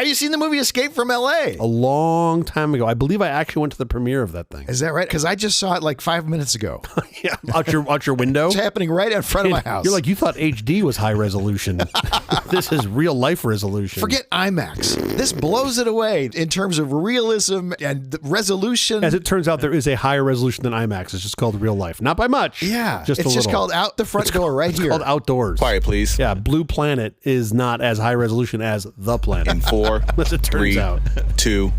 Have you seen the movie Escape from L.A.? A long time ago. I believe I actually went to the premiere of that thing. Is that right? Because I just saw it like 5 minutes ago. Yeah, out your window. It's happening right in front of my house. You're like, you thought HD was high resolution. This is real life resolution. Forget IMAX. This blows it away in terms of realism and resolution. As it turns out, there is a higher resolution than IMAX. It's just called real life. Not by much. Yeah. Just it's a just little. called out the front door right here. It's called outdoors. Quiet, please. Yeah, Blue Planet is not as high resolution as The Planet. In 4, As it turns 3, out. 2.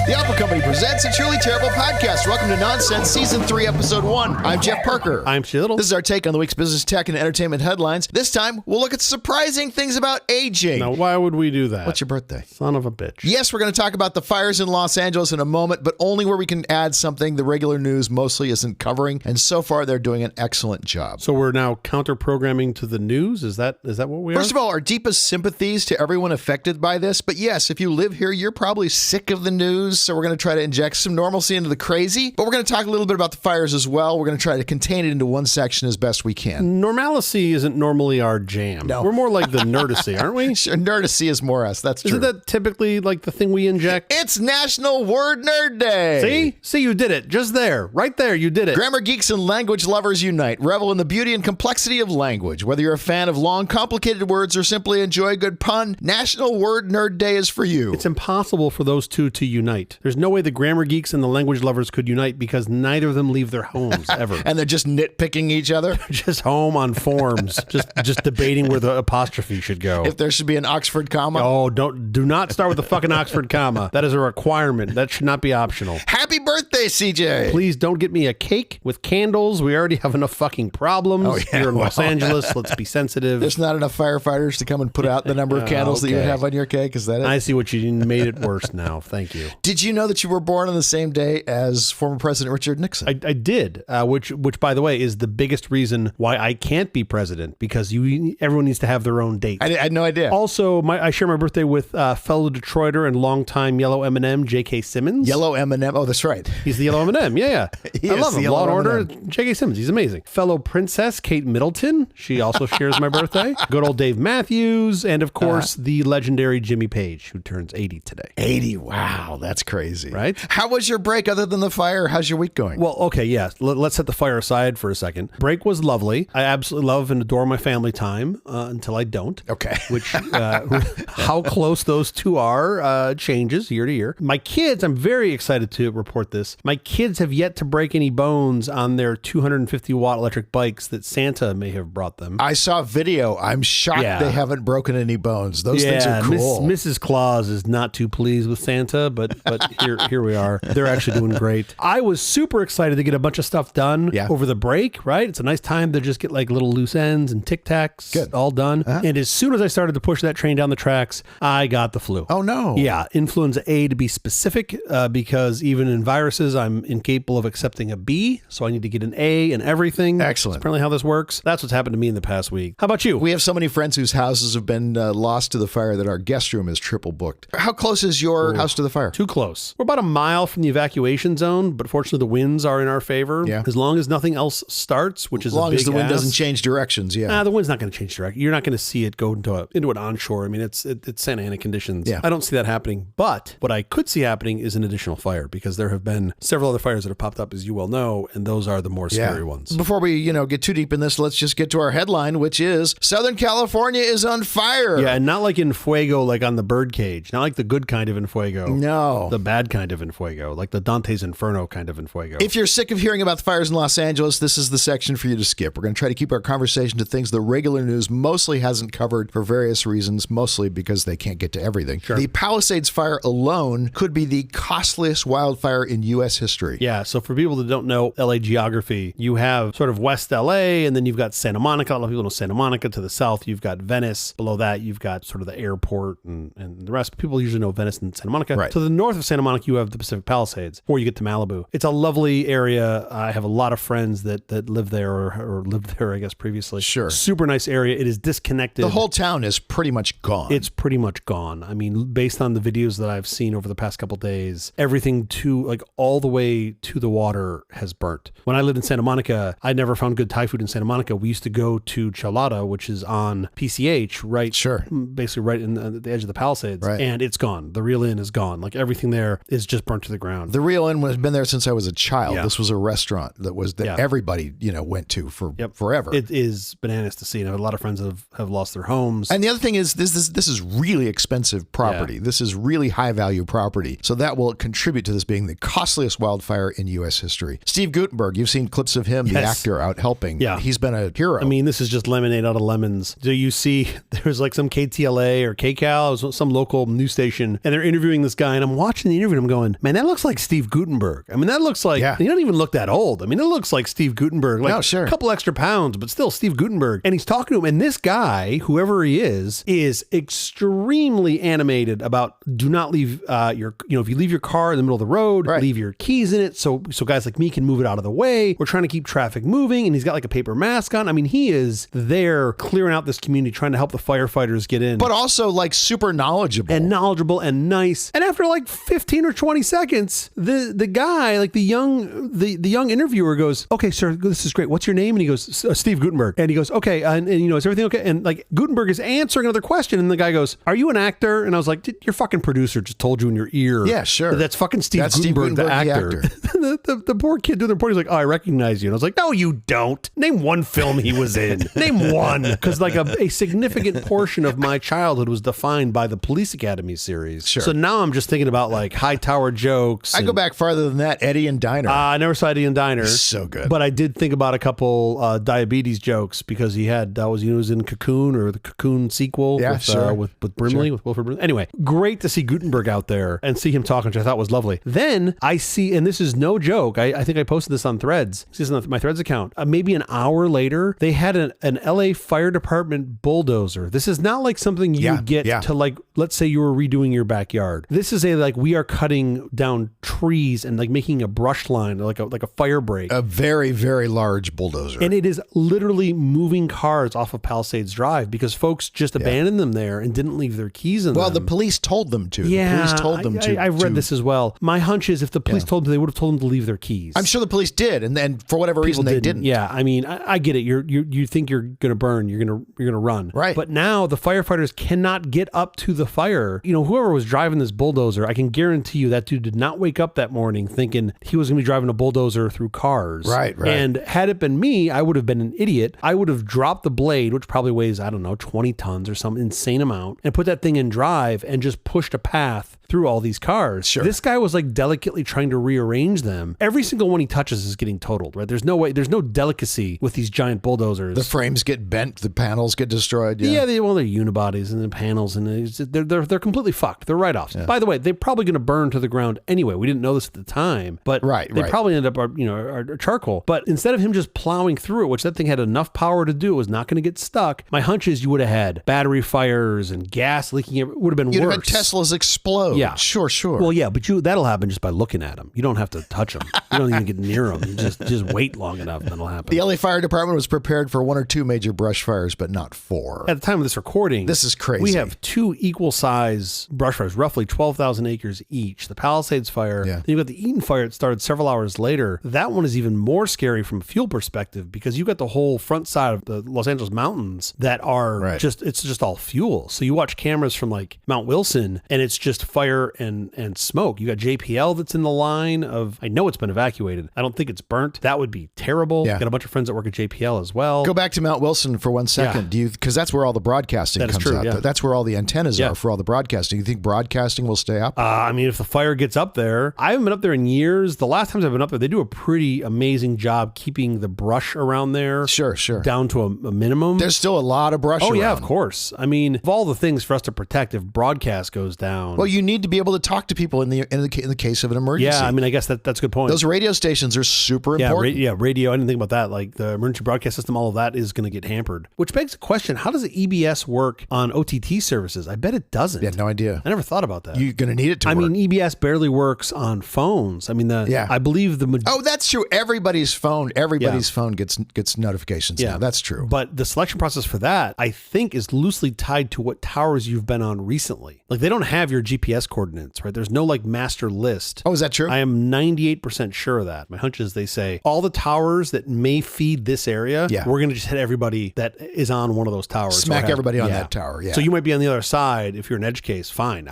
The Apple Company presents a truly terrible podcast. Welcome to Nonsense Season 3, Episode 1. I'm Jeff Parker. I'm Shittle. This is our take on the week's business, tech, and entertainment headlines. This time, we'll look at surprising things about aging. Now, why would we do that? What's your birthday? Son of a bitch. Yes, we're going to talk about the fires in Los Angeles in a moment, but only where we can add something the regular news mostly isn't covering. And so far, they're doing an excellent job. So we're now counter-programming to the news? Is that what we are? First of all, our deepest sympathies to everyone affected by this. But yes, if you live here, you're probably sick of the news. So we're going to try to inject some normalcy into the crazy. But we're going to talk a little bit about the fires as well. We're going to try to contain it into one section as best we can. Normalcy isn't normally our jam. No. We're more like the nerdacy, aren't we? Sure, nerdacy is more us. That's true. Isn't that typically like the thing we inject? It's National Word Nerd Day. See, you did it. Just there. Right there, you did it. Grammar geeks and language lovers unite. Revel in the beauty and complexity of language. Whether you're a fan of long, complicated words or simply enjoy a good pun, National Word Nerd Day is for you. It's impossible for those two to unite. There's no way the grammar geeks and the language lovers could unite because neither of them leave their homes ever. And they're just nitpicking each other. Just home on forums, just debating where the apostrophe should go. If there should be an Oxford comma. Oh, do not start with the fucking Oxford comma. That is a requirement. That should not be optional. Happy birthday, CJ. Please don't get me a cake with candles. We already have enough fucking problems here in Los Angeles. Let's be sensitive. There's not enough firefighters to come and put out the number of candles that you would have on your cake. Is that it? I see what you made it worse now. Thank you. Did you know that you were born on the same day as former President Richard Nixon? I did, which by the way is the biggest reason why I can't be president, because everyone needs to have their own date. I had no idea. Also, I share my birthday with fellow Detroiter and longtime Yellow M&M, J.K. Simmons. Yellow M&M. Oh, that's right. He's the Yellow M&M. Yeah. He I is love the him. Yellow Law and Order, M&M. J.K. Simmons. He's amazing. Fellow Princess Kate Middleton. She also shares my birthday. Good old Dave Matthews. And of course, the legendary Jimmy Page, who turns 80 today. 80. Wow. That's crazy. Right? How was your break other than the fire? How's your week going? Well, okay, yeah. Let's set the fire aside for a second. Break was lovely. I absolutely love and adore my family time until I don't. Okay. Which, how close those two are changes year to year. My kids, I'm very excited to report this. My kids have yet to break any bones on their 250-watt electric bikes that Santa may have brought them. I saw a video. I'm shocked they haven't broken any bones. Those things are cool. Mrs. Claus is not too pleased with Santa, but here we are. They're actually doing great. I was super excited to get a bunch of stuff done over the break, right? It's a nice time to just get like little loose ends and Tic Tacs all done. And as soon as I started to push that train down the tracks, I got the flu. Oh, no. Yeah, influenza A to be specific, because even in viruses, I'm incapable of accepting a B, so I need to get an A in everything. Excellent. That's apparently how this works. That's what's happened to me in the past week. How about you? We have so many friends whose houses have been lost to the fire that our guest room is triple booked. How close is your house to the fire? Too close. We're about a mile from the evacuation zone, but fortunately the winds are in our favor. Yeah. As long as nothing else starts, which is As long a big as the wind ask. doesn't change directions, The wind's not going to change direction. You're not going to see it go into an onshore. I mean, it's Santa Ana conditions. Yeah. I don't see that happening. But what I could see happening is an additional fire, because there have been several other fires that have popped up, as you well know, and those are the more scary ones. Before we, get too deep in this, let's just get to our headline, which is Southern California is on fire. Yeah, and not like in Fuego, like on the birdcage. Not like the good kind of in Fuego. No. The bad kind of in Fuego, like the Dante's Inferno kind of in Fuego. If you're sick of hearing about the fires in Los Angeles, this is the section for you to skip. We're going to try to keep our conversation to things the regular news mostly hasn't covered for various reasons, mostly because they can't get to everything. Sure. The Palisades fire alone could be the costliest wildfire in U.S. history. Yeah, so for people that don't know LA geography, you have sort of West LA, and then you've got Santa Monica. A lot of people know Santa Monica. To the south, you've got Venice. Below that, you've got sort of the airport and the rest. People usually know Venice and Santa Monica. Right. To the north of Santa Monica, like you have the Pacific Palisades, or you get to Malibu. It's a lovely area. I have a lot of friends that live there or lived there, I guess, previously. Sure. Super nice area. It is disconnected. The whole town is pretty much gone. It's pretty much gone. I mean, based on the videos that I've seen over the past couple days, everything to like all the way to the water has burnt. When I lived in Santa Monica, I never found good Thai food in Santa Monica. We used to go to Chalada, which is on PCH, right? Sure. Basically right in the edge of the Palisades. Right. And it's gone. The Real Inn is gone. Like everything there is just burnt to the ground. The Real Inn has been there since I was a child. Yeah. This was a restaurant that everybody, went to for forever. It is bananas to see. And I have a lot of friends that have lost their homes. And the other thing is this is really expensive property. Yeah. This is really high value property. So that will contribute to this being the costliest wildfire in U.S. history. Steve Guttenberg, you've seen clips of him, the actor, out helping. Yeah. He's been a hero. I mean, this is just lemonade out of lemons. Do you see there's like some KTLA or KCAL, some local news station, and they're interviewing this guy, and I'm watching the interview and I'm going, man, that looks like Steve Guttenberg. I mean, that looks like, he doesn't even look that old. I mean, it looks like Steve Guttenberg, like a couple extra pounds, but still Steve Guttenberg. And he's talking to him, and this guy, whoever he is extremely animated about do not leave if you leave your car in the middle of the road, leave your keys in it so guys like me can move it out of the way. We're trying to keep traffic moving, and he's got like a paper mask on. I mean, he is there clearing out this community, trying to help the firefighters get in. But also like super knowledgeable. And nice. And after like 15 or 20 seconds, the guy, like the young interviewer goes, okay, sir, this is great. What's your name? And he goes, Steve Guttenberg. And he goes, okay. And is everything okay? And like Guttenberg is answering another question. And the guy goes, are you an actor? And I was like, your fucking producer just told you in your ear. Yeah, sure. That's fucking Steve Guttenberg, the actor. The poor kid doing the report, he's like, oh, I recognize you. And I was like, no, you don't. Name one film he was in. Name one. Because like a significant portion of my childhood was defined by the Police Academy series. Sure. So now I'm just thinking about like high tower jokes. I go back farther than that. Eddie and Diner. I never saw Eddie and Diner. So good. But I did think about a couple diabetes jokes because he was in Cocoon or the Cocoon sequel with Brimley, with Wilford Brimley. Anyway, great to see Guttenberg out there and see him talking, which I thought was lovely. Then I see, and this is no joke, I think I posted this on Threads. This is on my Threads account. Maybe an hour later, they had an LA Fire Department bulldozer. This is not like something you would get to like, let's say you were redoing your backyard. This is we are cutting down trees and like making a brush line, like a fire break. A very, very large bulldozer. And it is literally moving cars off of Palisades Drive because folks just abandoned them there and didn't leave their keys in them. Well, the police told them to. Yeah, the police told them to. I've read this as well. My hunch is if the police told them, they would have told them to leave their keys. I'm sure the police did, and then for whatever reason they didn't. Yeah, I mean, I get it. You think you're going to burn, you're going to run. Right. But now the firefighters cannot get up to the fire. Whoever was driving this bulldozer, I can guarantee you that dude did not wake up that morning thinking he was going to be driving a bulldozer through cars. Right. And had it been me, I would have been an idiot. I would have dropped the blade, which probably weighs, 20 tons or some insane amount, and put that thing in drive and just pushed a path through all these cars. Sure. This guy was like delicately trying to rearrange them. Every single one he touches is getting totaled, right? There's no delicacy with these giant bulldozers. The frames get bent, the panels get destroyed. Yeah, they're unibodies and the panels, and they're completely fucked. They're write-offs. Yeah. By the way, they're probably going to burn to the ground anyway. We didn't know this at the time, but they probably end up are charcoal. But instead of him just plowing through it, which that thing had enough power to do, it was not going to get stuck. My hunch is you would have had battery fires and gas leaking. It would have been worse. You'd have had Teslas explode. Yeah, sure. Well, yeah, but that'll happen just by looking at them. You don't have to touch them. You don't even get near them. You just wait long enough, and that'll happen. The LA Fire Department was prepared for 1 or 2 major brush fires, but not 4. At the time of this recording, this is crazy. We have 2 equal size brush fires, roughly 12,000 acres each. The Palisades fire. Yeah. Then you've got the Eaton fire that started several hours later. That one is even more scary from a fuel perspective because you've got the whole front side of the Los Angeles mountains that are it's just all fuel. So you watch cameras from like Mount Wilson and it's just fire and smoke. You got JPL that's in the line of, I know it's been evacuated. I don't think it's burnt. That would be terrible. Yeah. Got a bunch of friends that work at JPL as well. Go back to Mount Wilson for 1 second. Yeah. Because that's where all the broadcasting comes out. Yeah. That's where all the antennas are for all the broadcasting. You think broadcasting will stay up? I mean, if the fire gets up there, I haven't been up there in years. The last times I've been up there, they do a pretty amazing job keeping the brush around there. Sure. Down to a minimum. There's still a lot of brush around. Yeah, of course. I mean, of all the things for us to protect, if broadcast goes down. Well, you need to be able to talk to people in the case of an emergency. Yeah, I mean, I guess that's a good point. Those radio stations are super important. Radio. I didn't think about that. Like the emergency broadcast system, all of that is going to get hampered. Which begs the question, how does the EBS work on OTT services? I bet it doesn't. Yeah, no idea. I never thought about that. You're going to need it to work. I mean, EBS barely works on phones. I mean, I believe oh, that's true. Everybody's phone gets notifications now. That's true. But the selection process for that, I think, is loosely tied to what towers you've been on recently. Like, they don't have your GPS coordinates, right? There's no like master list. Oh, is that true? I am 98% sure of that. My hunch is they say all the towers that may feed this area, we're going to just hit everybody that is on one of those towers. Smack everybody on that tower. Yeah. So you might be on the other side if you're an edge case. Fine.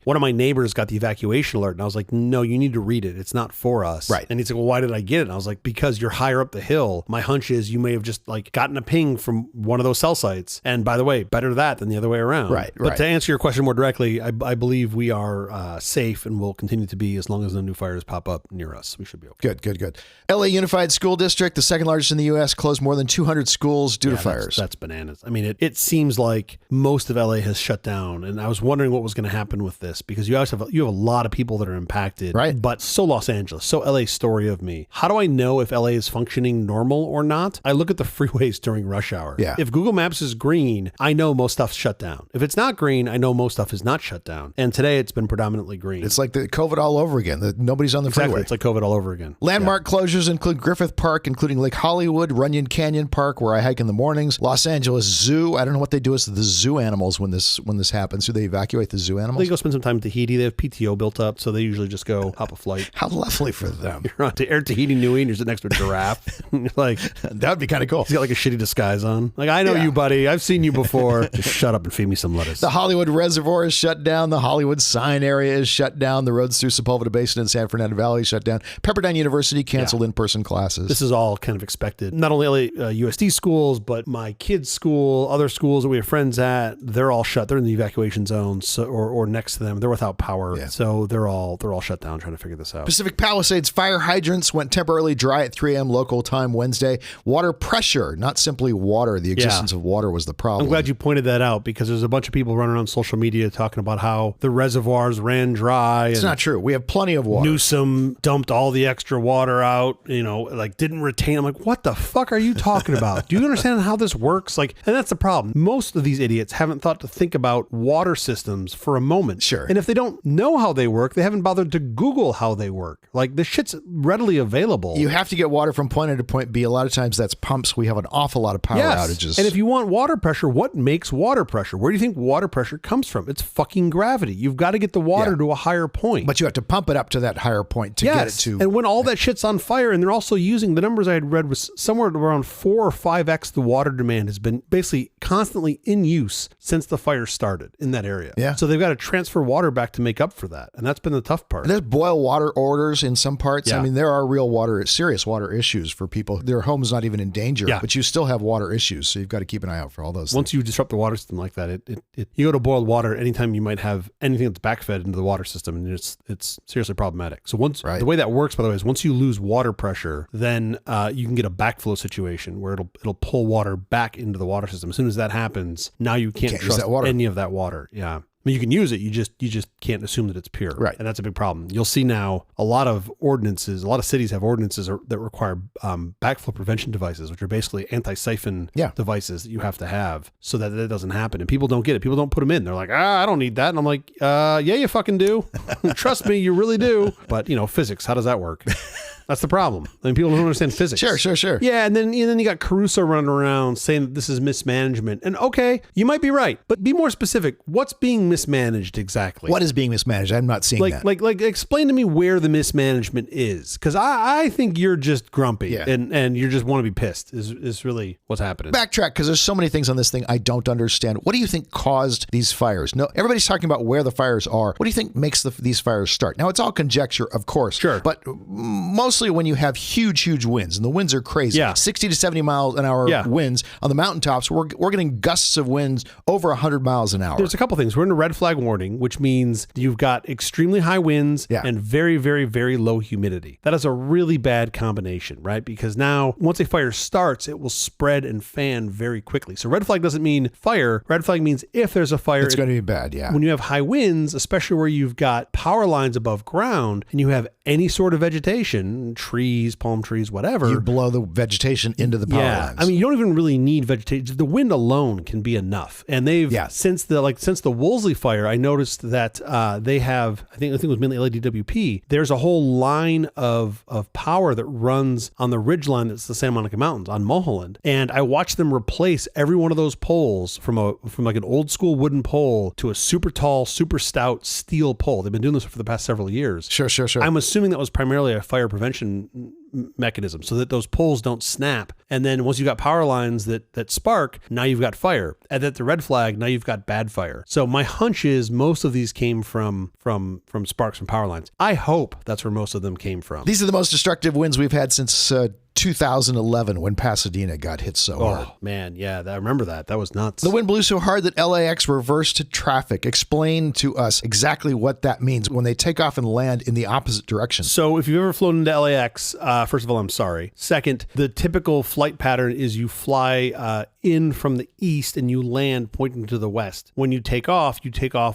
One of my neighbors got the evacuation alert, and I was like, no, you need to read it. It's not for us. Right. And he's like, well, why did I get it? And I was like, because you're higher up the hill. My hunch is you may have just like gotten a ping from one of those cell sites. And by the way, better that than the other way around. Right. But to answer your question more directly, I believe we are safe and will continue to be as long as no new fires pop up near us. We should be okay. Good. LA Unified School District, the second largest in the U.S., closed more than 200 schools due to fires. That's bananas. I mean, it seems like most of LA has shut down. And I was wondering what was going to happen with this, because you have a lot of people that are impacted. Right. But so Los Angeles, so LA story of me. How do I know if LA is functioning normal or not? I look at the freeways during rush hour. Yeah. If Google Maps is green, I know most stuff's shut down. If it's not green, I know most stuff is not shut down. And today it's been predominantly green. It's like the COVID all over again. Nobody's on the freeway. It's like COVID all over again. Landmark closures include Griffith Park, including Lake Hollywood, Runyon Canyon Park, where I hike in the mornings, Los Angeles Zoo. I don't know what they do with the zoo animals when this happens. Do they evacuate the zoo animals? They go spend some time in Tahiti. They have PTO built up, so they usually just go hop a flight. How lovely for them. You're on Air Tahiti Nui, and you're sitting next to a giraffe. You're like, that would be kind of cool. He's got like a shitty disguise on. Like, I know you, buddy. I've seen you before. Just shut up and feed me some lettuce. The Hollywood Reservoir is shut down. The Hollywood Sign area is shut down. The roads through Sepulveda Basin and San Fernando Valley shut down. Pepperdine University canceled in-person classes. This is all kind of expected. Not only USD schools, but my kids' school, other schools that we have friends at, they're all shut. They're in the evacuation zones or next to them. They're without power. Yeah. So they're all shut down trying to figure this out. Pacific Palisades fire hydrants went temporarily dry at 3 a.m. local time Wednesday. Water pressure, not simply water. The existence of water was the problem. I'm glad you pointed that out, because there's a bunch of people running on social media talking about how the reservoirs ran dry. It's not true. We have plenty of water. Newsom dumped all the extra water out, like didn't retain. I'm like, what the fuck are you talking about? Do you understand how this works? Like, and that's the problem. Most of these idiots haven't thought to think about water systems for a moment. Sure. And if they don't know how they work, they haven't bothered to Google how they work. Like, the shit's readily available. You have to get water from point A to point B. A lot of times that's pumps. We have an awful lot of power outages. And if you want water pressure, what makes water pressure? Where do you think water pressure comes from? It's fucking gravity. You've got to get the water to a higher point. But you have to pump it up to that higher point to get it to... And when all that shit's on fire, and they're also using, the numbers I had read was somewhere around 4 or 5x the water demand has been basically constantly in use since the fire started in that area. Yeah. So they've got to transfer water back to make up for that. And that's been the tough part. And there's boil water orders in some parts. Yeah. I mean, there are serious water issues for people. Their home's not even in danger, but you still have water issues. So you've got to keep an eye out for all those Once you disrupt the water system like that, you go to boiled water anytime you might have anything that's backfed into the water system, and it's seriously problematic. So the way that works, by the way, is once you lose water pressure, then you can get a backflow situation where it'll pull water back into the water system. As soon as that happens, now you can't trust any of that water. Yeah. I mean, you can use it. You just can't assume that it's pure. Right. And that's a big problem. You'll see now a lot of cities have ordinances that require backflow prevention devices, which are basically anti-siphon devices that you have to have so that it doesn't happen. And people don't get it. People don't put them in. They're like, I don't need that. And I'm like, yeah, you fucking do. Trust me, you really do. But, physics, how does that work? That's the problem. I mean, people don't understand physics. Sure. Yeah, and then you got Caruso running around saying that this is mismanagement. And okay, you might be right, but be more specific. What's being mismanaged exactly? What is being mismanaged? I'm not seeing that. Like, explain to me where the mismanagement is, because I think you're just grumpy and you just want to be pissed. Is really what's happening. Backtrack, because there's so many things on this thing I don't understand. What do you think caused these fires? No, everybody's talking about where the fires are. What do you think makes these fires start? Now, it's all conjecture, of course. Sure, but mostly when you have huge winds, and the winds are crazy, 60 to 70 miles an hour winds on the mountaintops, we're getting gusts of winds over 100 miles an hour. There's a couple things. We're in a red flag warning, which means you've got extremely high winds and very, very, very low humidity. That is a really bad combination, right? Because now once a fire starts, it will spread and fan very quickly. So red flag doesn't mean fire. Red flag means if there's a fire, it's going to be bad. Yeah. When you have high winds, especially where you've got power lines above ground and you have any sort of vegetation, trees, palm trees, whatever. You blow the vegetation into the power lines. I mean, you don't even really need vegetation. The wind alone can be enough. And they've since the Woolsey fire, I noticed that they have, I think it was mainly LADWP. There's a whole line of power that runs on the ridgeline that's the Santa Monica Mountains on Mulholland. And I watched them replace every one of those poles from like an old school wooden pole to a super tall, super stout steel pole. They've been doing this for the past several years. Sure. I'm assuming that was primarily a fire prevention mechanism so that those poles don't snap. And then once you've got power lines that spark, now you've got fire. And at the red flag, now you've got bad fire. So my hunch is most of these came from sparks from power lines. I hope that's where most of them came from. These are the most destructive winds we've had since 2011 when Pasadena got hit so hard. Oh, man. Yeah, I remember that. That was nuts. The wind blew so hard that LAX reversed traffic. Explain to us exactly what that means when they take off and land in the opposite direction. So if you've ever flown into LAX, first of all, I'm sorry. Second, the typical flight pattern is you fly in from the east and you land pointing to the west. When you take off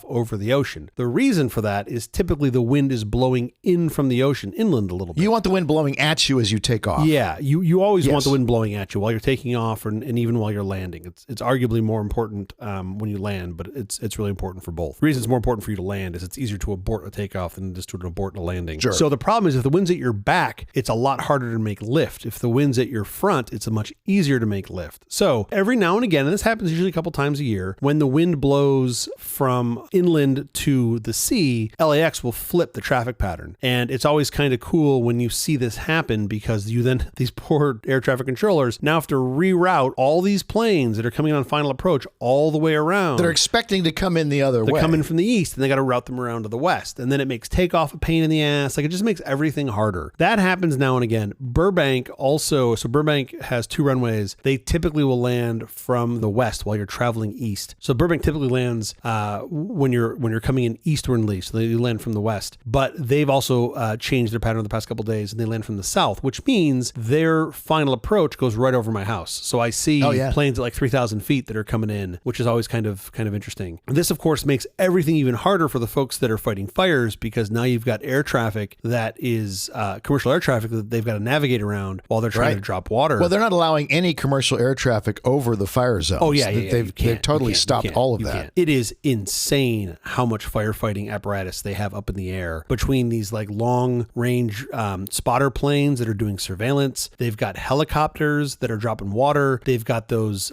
over the ocean. The reason for that is typically the wind is blowing in from the ocean, inland a little bit. You want the wind blowing at you as you take off. Yeah, you always want the wind blowing at you while you're taking off and even while you're landing. It's arguably more important when you land, but it's really important for both. The reason it's more important for you to land is it's easier to abort a takeoff than just to abort a landing. Sure. So the problem is if the wind's at your back, it's a lot harder to make lift. If the wind's at your front, it's much easier to make lift. So every now and again, and this happens usually a couple times a year, when the wind blows from inland to the sea, LAX will flip the traffic pattern. And it's always kind of cool when you see this happen because these poor air traffic controllers now have to reroute all these planes that are coming on final approach all the way around. They're expecting to come in the other way. They're coming from the east and they got to route them around to the west. And then it makes takeoff a pain in the ass. Like it just makes everything harder. That happens now and again. Burbank also, so Burbank has 2 runways. They typically will land from the west while you're traveling east. So Burbank typically lands when you're coming in eastwardly. So they land from the west. But they've also changed their pattern the past couple of days and they land from the south, which means their final approach goes right over my house. So I see planes at like 3,000 feet that are coming in, which is always kind of interesting. This, of course, makes everything even harder for the folks that are fighting fires because now you've got air traffic that is commercial air traffic that they've got to navigate around while they're trying to drop water. Well, they're not allowing any commercial air traffic over the fire zones. Oh, yeah. They've totally stopped all of that. It is insane how much firefighting apparatus they have up in the air between these like long range spotter planes that are doing surveillance. They've got helicopters that are dropping water. They've got those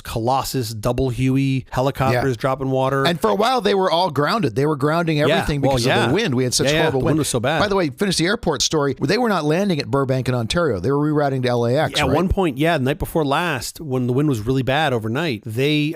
Colossus double Huey helicopters dropping water. And for a while, they were all grounded. They were grounding everything because of the wind. We had such horrible wind. The wind was so bad. By the way, finish the airport story. They were not landing at Burbank in Ontario. They were rerouting to LAX, At one point, the night before last, when the wind was really bad overnight, they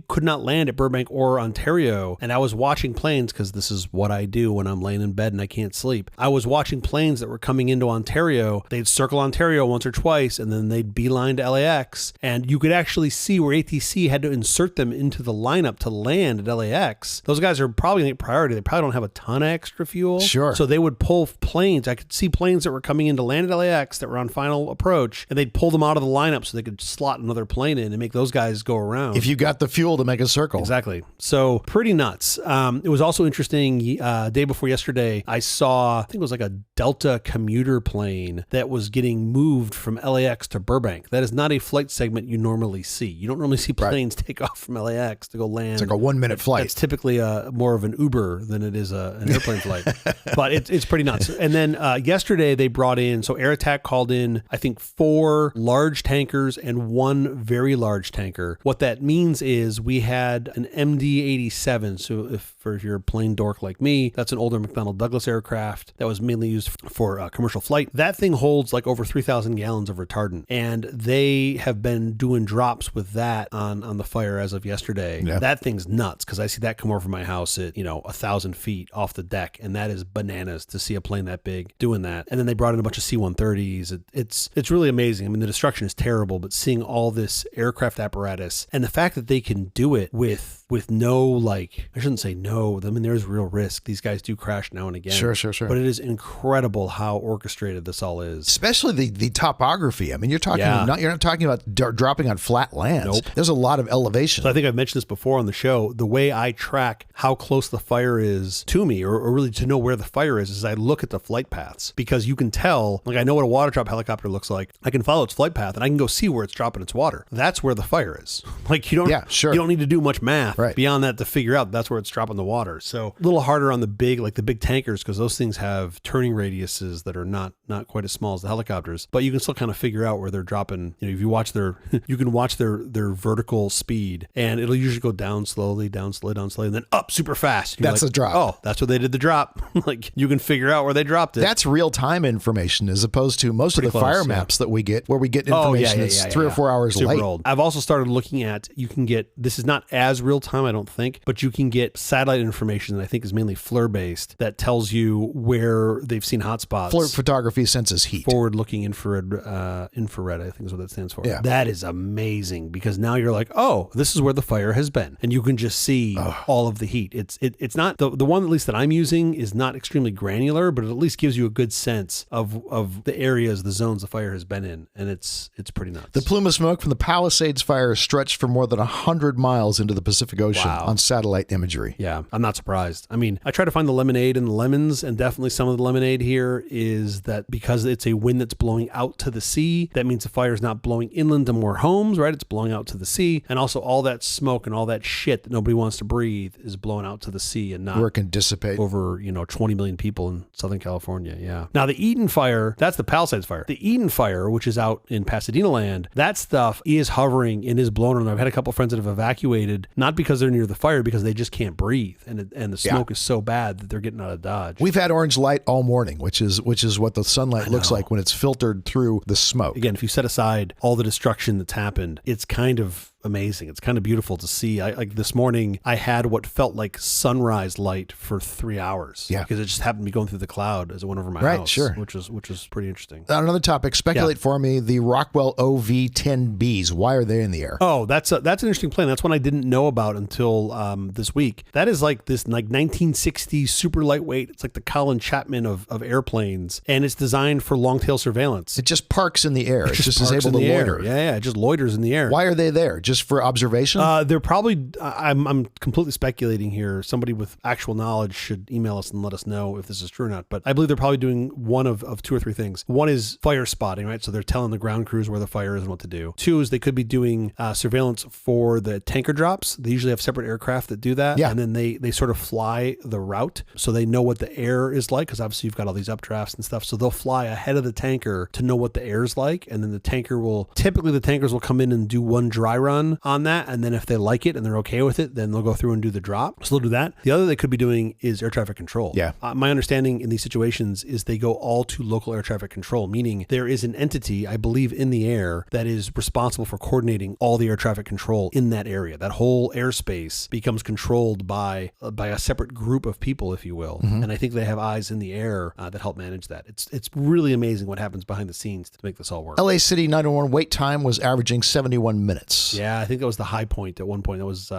could not land at Burbank or Ontario. And I was watching planes, because this is what I do when I'm laying in bed and I can't sleep. I was watching planes that were coming into Ontario. They'd circle Ontario once or twice, and then they'd beeline to LAX. And you could actually see where ATC had to insert them into the lineup to land at LAX. Those guys are probably going to get priority. They probably don't have a ton of extra fuel. Sure. So they would pull planes. I could see planes that were coming in to land at LAX that were on final approach, and they'd pull them out of the lineup so they could slot another plane in and make those guys go around. If you got the fuel to make a circle. Exactly. So pretty nuts. It was also interesting, day before yesterday, I saw, I think it was like a Delta commuter plane that was getting moved from LAX to Burbank. That is not a flight segment you normally see. You don't normally see planes take off from LAX to go land. It's like a 1-minute flight. It's typically more of an Uber than it is an airplane flight. But it's pretty nuts. And then yesterday they brought in, so Air Attack called in, I think 4 large tankers and 1 very large tanker. What that means is we had an MD-87. So if you're a plane dork like me, that's an older McDonnell Douglas aircraft that was mainly used for commercial flight. That thing holds like over 3,000 gallons of retardant. And they have been doing drops with that on the fire as of yesterday. Yeah. That thing's nuts because I see that come over my house at 1,000 feet off the deck, and that is bananas to see a plane that big doing that. And then they brought in a bunch of C-130s. It's really amazing. I mean, the destruction is terrible, but seeing all this aircraft apparatus. And the fact that they can do it with no, like, I shouldn't say no, I mean, there's real risk. These guys do crash now and again. Sure. But it is incredible how orchestrated this all is. Especially the topography. I mean, you're not talking about dropping on flat lands. Nope. There's a lot of elevation. So I think I've mentioned this before on the show. The way I track how close the fire is to me, or really to know where the fire is I look at the flight paths, because you can tell, like, I know what a water drop helicopter looks like. I can follow its flight path and I can go see where it's dropping its water. That's where the fire is. Like, you don't need to do much math beyond that to figure out that's where it's dropping the water. So a little harder on the big tankers, because those things have turning radiuses that are not quite as small as the helicopters, but you can still kind of figure out where they're dropping. You know, if you watch you can watch their vertical speed, and it'll usually go down slowly, and then up super fast. That's the drop. Oh, that's where they did the drop. Like, you can figure out where they dropped it. That's real-time information, as opposed to most of the fire maps that we get, where we get information that's 3 or 4 hours super late. Old. I've also started looking at, you can get, this is not as real-time, I don't think, but you can get satellite information that I think is mainly FLIR-based, that tells you where they've seen hotspots. FLIR photography senses heat. Forward-looking infrared, I think is what that stands for. Yeah. That is amazing, because now you're like, oh, this is where the fire has been. And you can just see all of the heat. It's not, the one at least that I'm using is not extremely granular, but it at least gives you a good sense of the areas, the zones the fire has been in. And it's pretty nuts. The plume of smoke from the Palisades fire stretched for more than 100 miles into the Pacific Ocean on satellite imagery. Yeah, I'm not surprised. I mean, I try to find the lemonade and the lemons, and definitely some of the lemonade here is that because it's a wind that's blowing out to the sea, that means the fire is not blowing inland to more homes, right? It's blowing out to the sea. And also all that smoke and all that shit that nobody wants to breathe is blowing out to the sea, and not where it can dissipate over, 20 million people in Southern California. Yeah. Now the Eden fire, that's the Palisades fire. The Eden fire, which is out in Pasadena land, that stuff is hovering and is blown around. I've had a couple friends that have evacuated, not because they're near the fire, because they just can't breathe. And the smoke is so bad that they're getting out of Dodge. We've had orange light all morning, which is what the sunlight looks like when it's filtered through the smoke. Again, if you set aside all the destruction that's happened, it's kind of amazing. It's kind of beautiful to see. Like this morning, I had what felt like sunrise light for 3 hours. Yeah, because it just happened to be going through the cloud as it went over my house. Sure. Which was pretty interesting. On another topic, speculate for me, the Rockwell OV-10Bs. Why are they in the air? Oh, that's an interesting plane. That's one I didn't know about until this week. That is like this 1960s super lightweight. It's like the Colin Chapman of airplanes, and it's designed for long-tail surveillance. It just parks in the air. It just is able to loiter. Yeah, it just loiters in the air. Why are they there? Just for observation? They're probably, I'm completely speculating here. Somebody with actual knowledge should email us and let us know if this is true or not. But I believe they're probably doing one of 2 or 3 things. One is fire spotting, right? So they're telling the ground crews where the fire is and what to do. 2 is they could be doing surveillance for the tanker drops. They usually have separate aircraft that do that. Yeah. And then they sort of fly the route, so they know what the air is like, because obviously you've got all these updrafts and stuff. So they'll fly ahead of the tanker to know what the air is like. And then the tankers will come in and do one dry run on that, and then if they like it and they're okay with it, then they'll go through and do the drop. So they'll do that. The other they could be doing is air traffic control. Yeah. My understanding in these situations is they go all to local air traffic control, meaning there is an entity, I believe, in the air that is responsible for coordinating all the air traffic control in that area. That whole airspace becomes controlled by a separate group of people, if you will. Mm-hmm. And I think they have eyes in the air that help manage that. It's really amazing what happens behind the scenes to make this all work. LA City 911 wait time was averaging 71 minutes. Yeah, I think that was the high point at one point. That was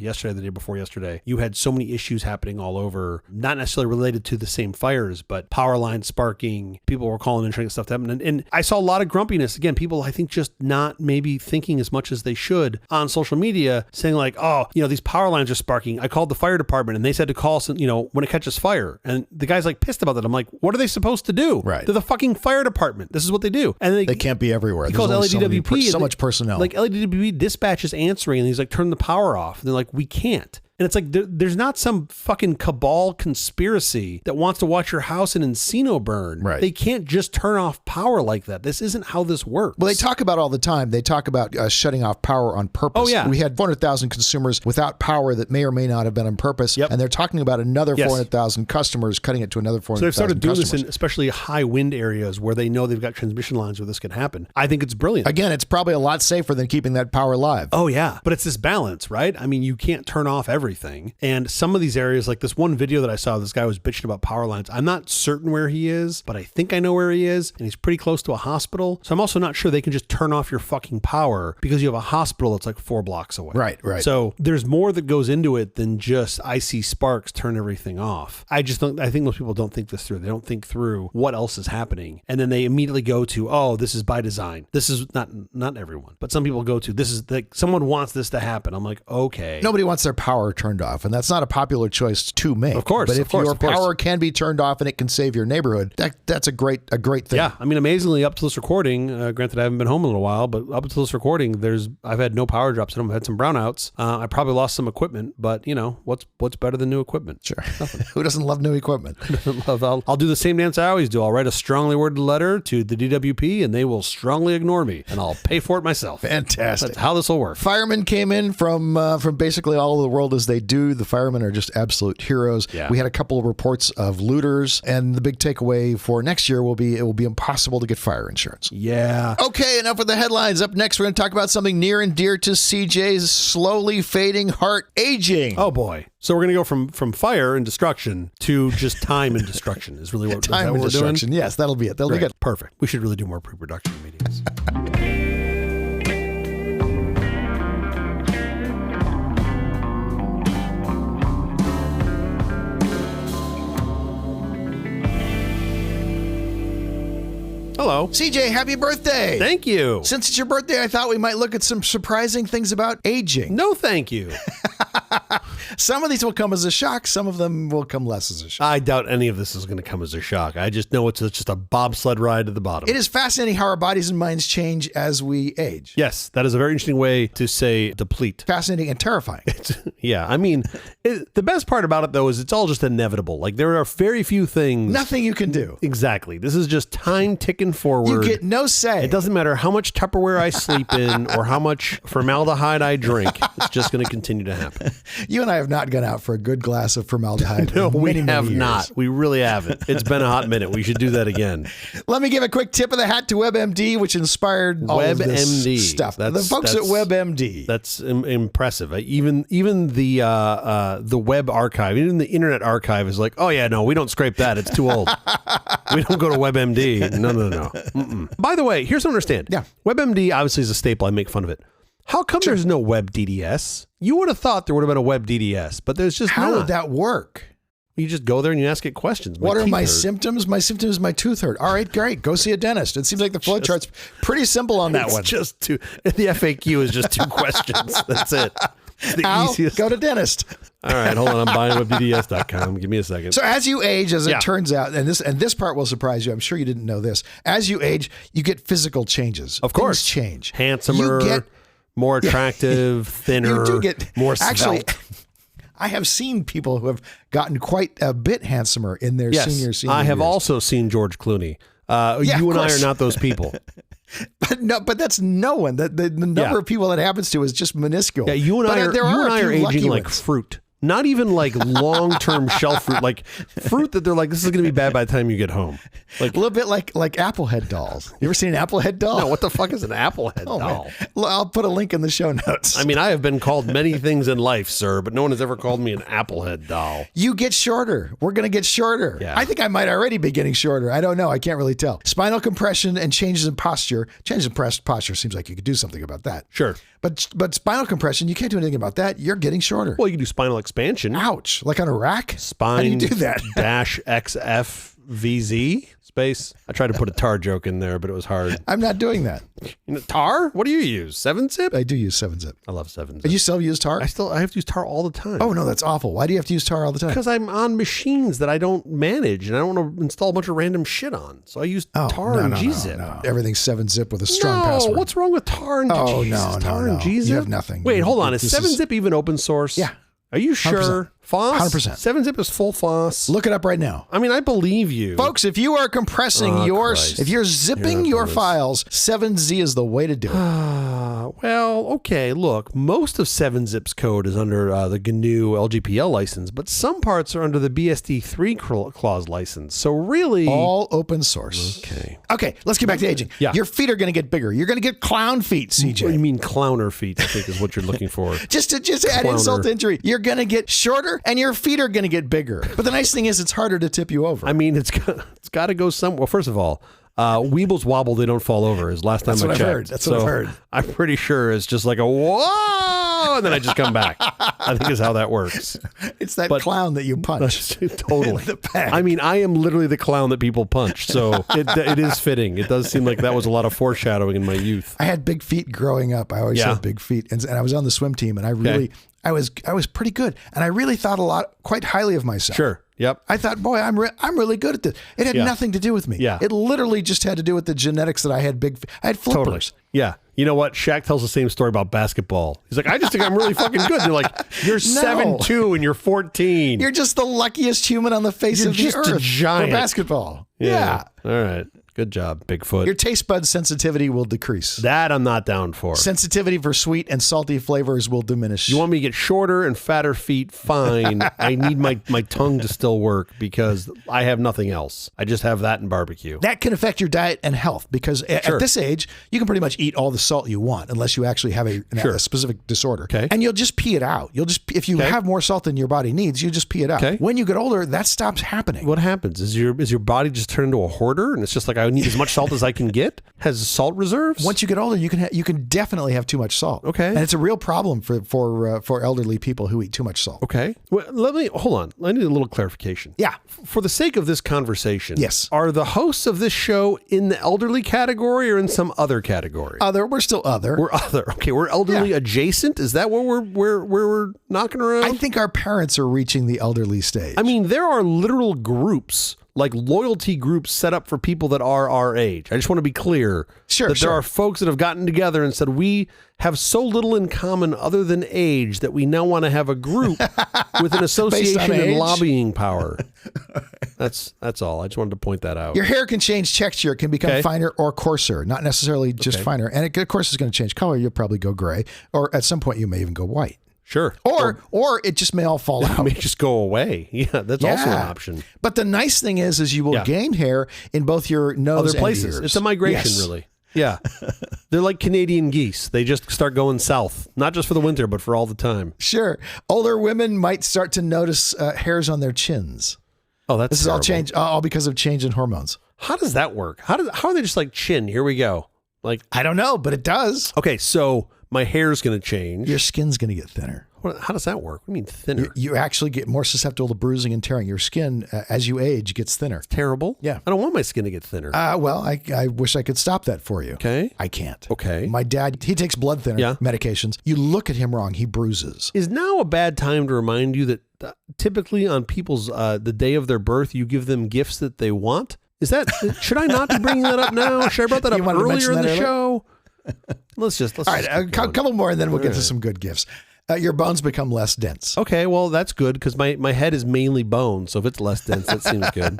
yesterday, the day before yesterday. You had so many issues happening all over, not necessarily related to the same fires, but power lines sparking. People were calling and trying to get stuff to happen. And I saw a lot of grumpiness. Again, people, I think, just not maybe thinking as much as they should on social media, saying like, oh, these power lines are sparking. I called the fire department and they said to call, when it catches fire. And the guy's like pissed about that. I'm like, what are they supposed to do? Right. They're the fucking fire department. This is what they do. And they can't be everywhere. He calls LADWP. So much personnel. Like LADWP dispatches answering, and he's like, turn the power off. And they're like, we can't. And it's like, there's not some fucking cabal conspiracy that wants to watch your house in Encino burn. Right. They can't just turn off power like that. This isn't how this works. Well, they talk about all the time. They talk about shutting off power on purpose. Oh, yeah. We had 400,000 consumers without power that may or may not have been on purpose. Yep. And they're talking about another 400,000 customers, cutting it to another 400,000 So they've started doing customers. this in especially high wind areas where they know they've got transmission lines where this could happen. I think it's brilliant. Again, it's probably a lot safer than keeping that power live. Oh, yeah. But it's this balance, right? I mean, you can't turn off everything. everything. And some of these areas, like this one video that I saw, this guy was bitching about power lines. I'm not certain where he is, but I think I know where he is. And he's pretty close to a hospital. So I'm also not sure they can just turn off your fucking power because you have a hospital that's like 4 blocks away. Right. So there's more that goes into it than just I see sparks, turn everything off. I think most people don't think this through. They don't think through what else is happening. And then they immediately go to, oh, this is by design. This is not everyone, but some people go to, this is like someone wants this to happen. I'm like, okay. Nobody wants their power turned off, and that's not a popular choice to make. Of course. But if your power can be turned off and it can save your neighborhood, that's a great thing. Yeah. I mean, amazingly, up to this recording, granted I haven't been home in a little while, but up until this recording, I've had no power drops in them. I've had some brownouts. I probably lost some equipment, but you know, what's better than new equipment? Sure. Who doesn't love new equipment? I'll do the same dance I always do. I'll write a strongly worded letter to the DWP and they will strongly ignore me and I'll pay for it myself. Fantastic. That's how this will work. Firemen came in from basically all of the world as they do. The firemen are just absolute heroes. Yeah. We had a couple of reports of looters, and the big takeaway for next year will be it will be impossible to get fire insurance. Yeah. Okay, enough with the headlines. Up next, we're going to talk about something near and dear to CJ's slowly fading heart: aging. Oh boy. So we're going to go from fire and destruction to just time and destruction is really what, time and destruction. Yes, that'll be it. That'll be good. Perfect. We should really do more pre-production meetings. Hello. CJ, happy birthday. Thank you. Since it's your birthday, I thought we might look at some surprising things about aging. No, thank you. Some of these will come as a shock. Some of them will come less as a shock. I doubt any of this is going to come as a shock. I just know it's just a bobsled ride to the bottom. It is fascinating how our bodies and minds change as we age. Yes, that is a very interesting way to say deplete. Fascinating and terrifying. Yeah, I mean, the best part about it, though, is it's all just inevitable. Like, there are very few things. Nothing you can do. Exactly. This is just time ticking forward. You get no say. It doesn't matter how much Tupperware I sleep in or how much formaldehyde I drink. It's just going to continue to happen. You and I have not gone out for a good glass of formaldehyde. No, we many have years. not. We really haven't. It's been a hot minute. We should do that again. Let me give a quick tip of the hat to WebMD, which inspired all of this stuff. The folks at WebMD. That's impressive. Even the web archive, even the Internet Archive is like, oh yeah, no, we don't scrape that. It's too old. We don't go to WebMD. No. Mm-mm. By the way, here's what I understand. Yeah. WebMD obviously is a staple. I make fun of it. How come there's no web DDS? You would have thought there would have been a web DDS, but there's just How not. would that work? You just go there and you ask it questions. What are my symptoms? My symptom is my tooth hurt. All right, great. Go see a dentist. It seems like the flow chart's pretty simple on that one. Just the FAQ is just 2 questions. That's it. It's the easiest. Go to dentist. All right, hold on. I'm buying webdds.com. Give me a second. So as you age, as it turns out, and this part will surprise you. I'm sure you didn't know this. As you age, you get physical changes. Of course. Things change. Handsomer, You get more attractive, thinner, You do get more svelte. Actually, I have seen people who have gotten quite a bit handsomer in their senior I have years. Also seen George Clooney. You and I are not those people. But that's no one. The number of people that happens to is just minuscule. Yeah, you and I are aging like fruit. Not even like long-term shelf fruit, like fruit that they're like, this is going to be bad by the time you get home. Like a little bit like Applehead dolls. You ever seen an Applehead doll? No, what the fuck is an Applehead doll? Man. I'll put a link in the show notes. I mean, I have been called many things in life, sir, but no one has ever called me an Applehead doll. You get shorter. We're going to get shorter. Yeah. I think I might already be getting shorter. I don't know. I can't really tell. Spinal compression and changes in posture. Changes in posture seems like you could do something about that. Sure. But spinal compression, you can't do anything about that. You're getting shorter. Well, you can do spinal expansion. Ouch. Like on a rack? Spine How do you do that? dash XFVZ space. I tried to put a tar joke in there, but it was hard. I'm not doing that. You know, tar? What do you use? 7-Zip? I do use 7-Zip. I love 7-Zip. Do you still use tar? I have to use tar all the time. Oh, no, that's awful. Why do you have to use tar all the time? Because I'm on machines that I don't manage and I don't want to install a bunch of random shit on. So I use tar and G-Zip. No. Everything's 7-Zip with a strong password. What's wrong with tar and G-Zip? Tar and G-Zip? You have nothing. Wait, hold on. Is 7-Zip even open source? Yeah. Are you sure? 100%. FOSS? 100%. 7-Zip is full FOSS. Look it up right now. I mean, I believe you. Folks, if you are compressing if you're zipping your files, 7Z is the way to do it. Well, okay, look, most of 7-Zip's code is under the GNU LGPL license, but some parts are under the BSD3 clause license. So really... all open source. Okay, let's get back to aging. Yeah. Your feet are going to get bigger. You're going to get clown feet, CJ. What do you mean clowner feet, I think is what you're looking for. Just to add insult to injury, you're going to get shorter and your feet are going to get bigger. But the nice thing is it's harder to tip you over. I mean, it's got to go somewhere. Well, first of all, Weebles wobble, they don't fall over is last time I checked. That's what I've heard. I'm pretty sure it's just like a whoa, and then I just come back. I think is how that works. It's that clown that you punch. Totally. I mean, I am literally the clown that people punch, so it is fitting. It does seem like that was a lot of foreshadowing in my youth. I had big feet growing up. I always had big feet, and I was on the swim team, and I was pretty good, and I really thought quite highly of myself. Sure. Yep. I thought, boy, I'm really good at this. It had nothing to do with me. Yeah. It literally just had to do with the genetics that I had I had flippers. Totally. Yeah. You know what? Shaq tells the same story about basketball. He's like, I just think I'm really fucking good. They're like, you're 7'2" and you're 14. You're just the luckiest human on the face of the earth. You're just a giant. For basketball. Yeah. All right. Good job, Bigfoot. Your taste bud sensitivity will decrease. That I'm not down for. Sensitivity for sweet and salty flavors will diminish. You want me to get shorter and fatter feet? Fine. I need my tongue to still work because I have nothing else. I just have that and barbecue. That can affect your diet and health because at this age, you can pretty much eat all the salt you want unless you actually have a specific disorder. Okay. And you'll just pee it out. If you have more salt than your body needs, you just pee it out. Okay. When you get older, that stops happening. What happens? Is your body just turned into a hoarder and it's just like, I need as much salt as I can get? Has salt reserves? Once you get older, you can definitely have too much salt. Okay. And it's a real problem for elderly people who eat too much salt. Okay. Well, hold on. I need a little clarification. Yeah. For the sake of this conversation, yes. Are the hosts of this show in the elderly category or in some other category? Other. We're still other. We're other. Okay. We're elderly adjacent. Is that what we're knocking around? I think our parents are reaching the elderly stage. I mean, there are literal groups, like loyalty groups set up for people that are our age. I just want to be clear that there are folks that have gotten together and said, we have so little in common other than age that we now want to have a group with an association and lobbying power. That's all. I just wanted to point that out. Your hair can change texture. It can become finer or coarser, not necessarily just finer. And it, of course, is going to change color. You'll probably go gray, or at some point you may even go white. Sure. Or it just may all fall out. It may just go away. Yeah, that's also an option. But the nice thing is you will gain hair in both your nose and places. ears. It's a migration, really. Yeah. They're like Canadian geese. They just start going south, not just for the winter, but for all the time. Sure. Older women might start to notice hairs on their chins. Oh, that's This is all change, all because of change in hormones. How does that work? How are they just like chin? Here we go. Like, I don't know, but it does. Okay, so my hair's going to change. Your skin's going to get thinner. How does that work? What do you mean thinner? You actually get more susceptible to bruising and tearing. Your skin, as you age, gets thinner. It's terrible. Yeah. I don't want my skin to get thinner. Well, I wish I could stop that for you. Okay. I can't. Okay. My dad, he takes blood thinner medications. You look at him wrong, he bruises. Is now a bad time to remind you that typically on people's, the day of their birth, you give them gifts that they want? Is that, should I not be bringing that up now? Should I brought that up earlier in the show? Let's all right, a couple more and then we'll get to some good gifts. Your bones become less dense. Okay, well, that's good because my head is mainly bone. So if it's less dense, that seems good.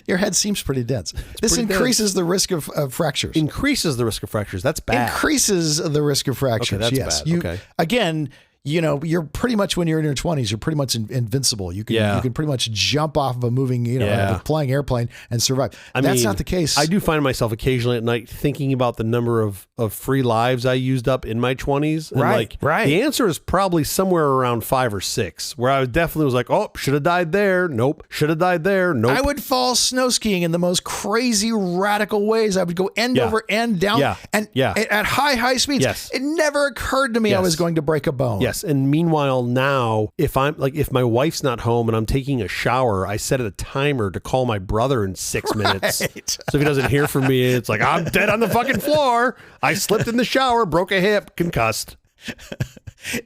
Your head seems pretty dense. This increases the risk of fractures. Increases the risk of fractures. That's bad. Increases the risk of fractures. Okay, that's bad. Okay. Again, you're pretty much, when you're in your 20s, you're pretty much invincible. You can pretty much jump off of a moving, a flying airplane and survive. That's not the case. I do find myself occasionally at night thinking about the number of free lives I used up in my 20s. And right. The answer is probably somewhere around 5 or 6, where I definitely was like, oh, should have died there. Nope. Should have died there. Nope. I would fall snow skiing in the most crazy, radical ways. I would go end over end down and at high speeds. Yes. It never occurred to me I was going to break a bone. Yes. And meanwhile, now, if my wife's not home and I'm taking a shower, I set a timer to call my brother in 6 minutes. So if he doesn't hear from me, it's like, I'm dead on the fucking floor. I slipped in the shower, broke a hip, concussed.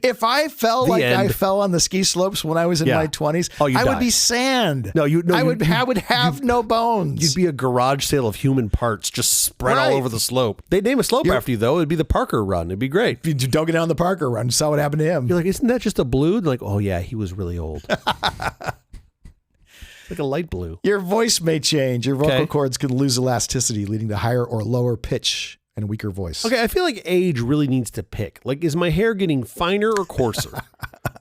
If I fell I fell on the ski slopes when I was in my 20s, I would be sand. I would have no bones. You'd be a garage sale of human parts just spread all over the slope. They'd name a slope after you, though. It'd be the Parker Run. It'd be great. If you don't get down the Parker Run, you saw what happened to him. You're like, isn't that just a blue? They're like, oh, yeah, he was really old. Like a light blue. Your voice may change. Your vocal cords can lose elasticity, leading to higher or lower pitch and weaker voice. Okay, I feel like age really needs to pick. Like, is my hair getting finer or coarser?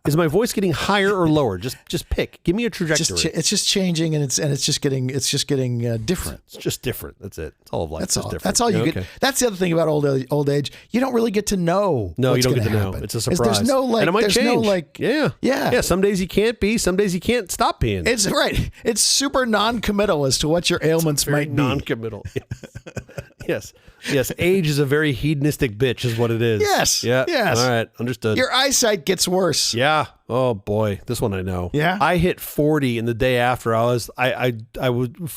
Is my voice getting higher or lower? Just pick. Give me a trajectory. It's just changing, and it's just getting different. It's just different. That's it. It's all of life. That's all. Different. That's all you get. That's the other thing about old age. You don't really get to know. No, you don't get to happen. know. It's a surprise. There's no like. And it might there's change. no like. Yeah. Some days you can't be. Some days you can't stop being. It's right. It's super non-committal as to what your ailments might be. Non-committal. Yes. Yes. Age is a very hedonistic bitch, is what it is. Yes. Yeah. Yes. All right. Understood. Your eyesight gets worse. Yeah. Oh boy, this one I know. Yeah. I hit 40, and the day after, I was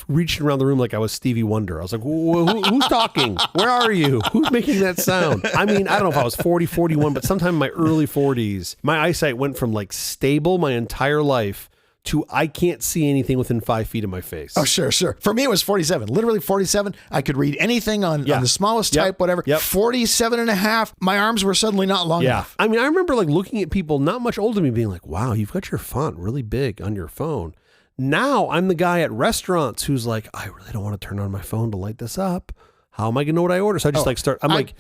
reaching around the room like I was Stevie Wonder. I was like, who's talking? Where are you? Who's making that sound? I mean, I don't know if I was 40, 41, but sometime in my early 40s, my eyesight went from like stable my entire life to I can't see anything within 5 feet of my face. Oh, sure. For me, it was 47. Literally 47. I could read anything on the smallest type, whatever. 47 and a half. My arms were suddenly not long enough. I mean, I remember like looking at people not much older than me being like, wow, you've got your font really big on your phone. Now I'm the guy at restaurants who's like, I really don't want to turn on my phone to light this up. How am I going to know what I order? So I just like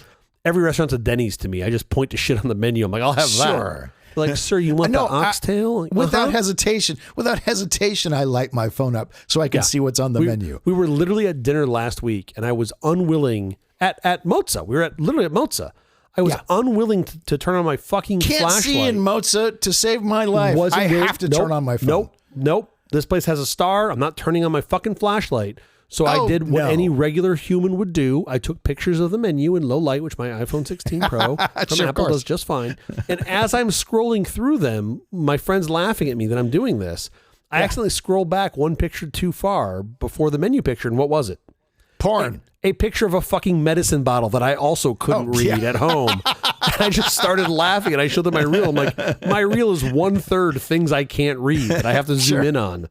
every restaurant's a Denny's to me. I just point to shit on the menu. I'm like, I'll have that. Like, sir, you want the oxtail? Like, without hesitation, I light my phone up so I can see what's on the menu. We were literally at dinner last week, and I was unwilling at Mozza. We were literally at Mozza. I was unwilling to turn on my fucking flashlight. Can't see in Mozza to save my life. I have to turn on my phone. Nope. This place has a star. I'm not turning on my fucking flashlight. So I did what any regular human would do. I took pictures of the menu in low light, which my iPhone 16 Pro from Apple does just fine. And as I'm scrolling through them, my friend's laughing at me that I'm doing this. I accidentally scrolled back one picture too far before the menu picture. And what was it? Porn. A picture of a fucking medicine bottle that I also couldn't read at home. And I just started laughing, and I showed them my reel. I'm like, my reel is 1/3 things I can't read that I have to zoom in on.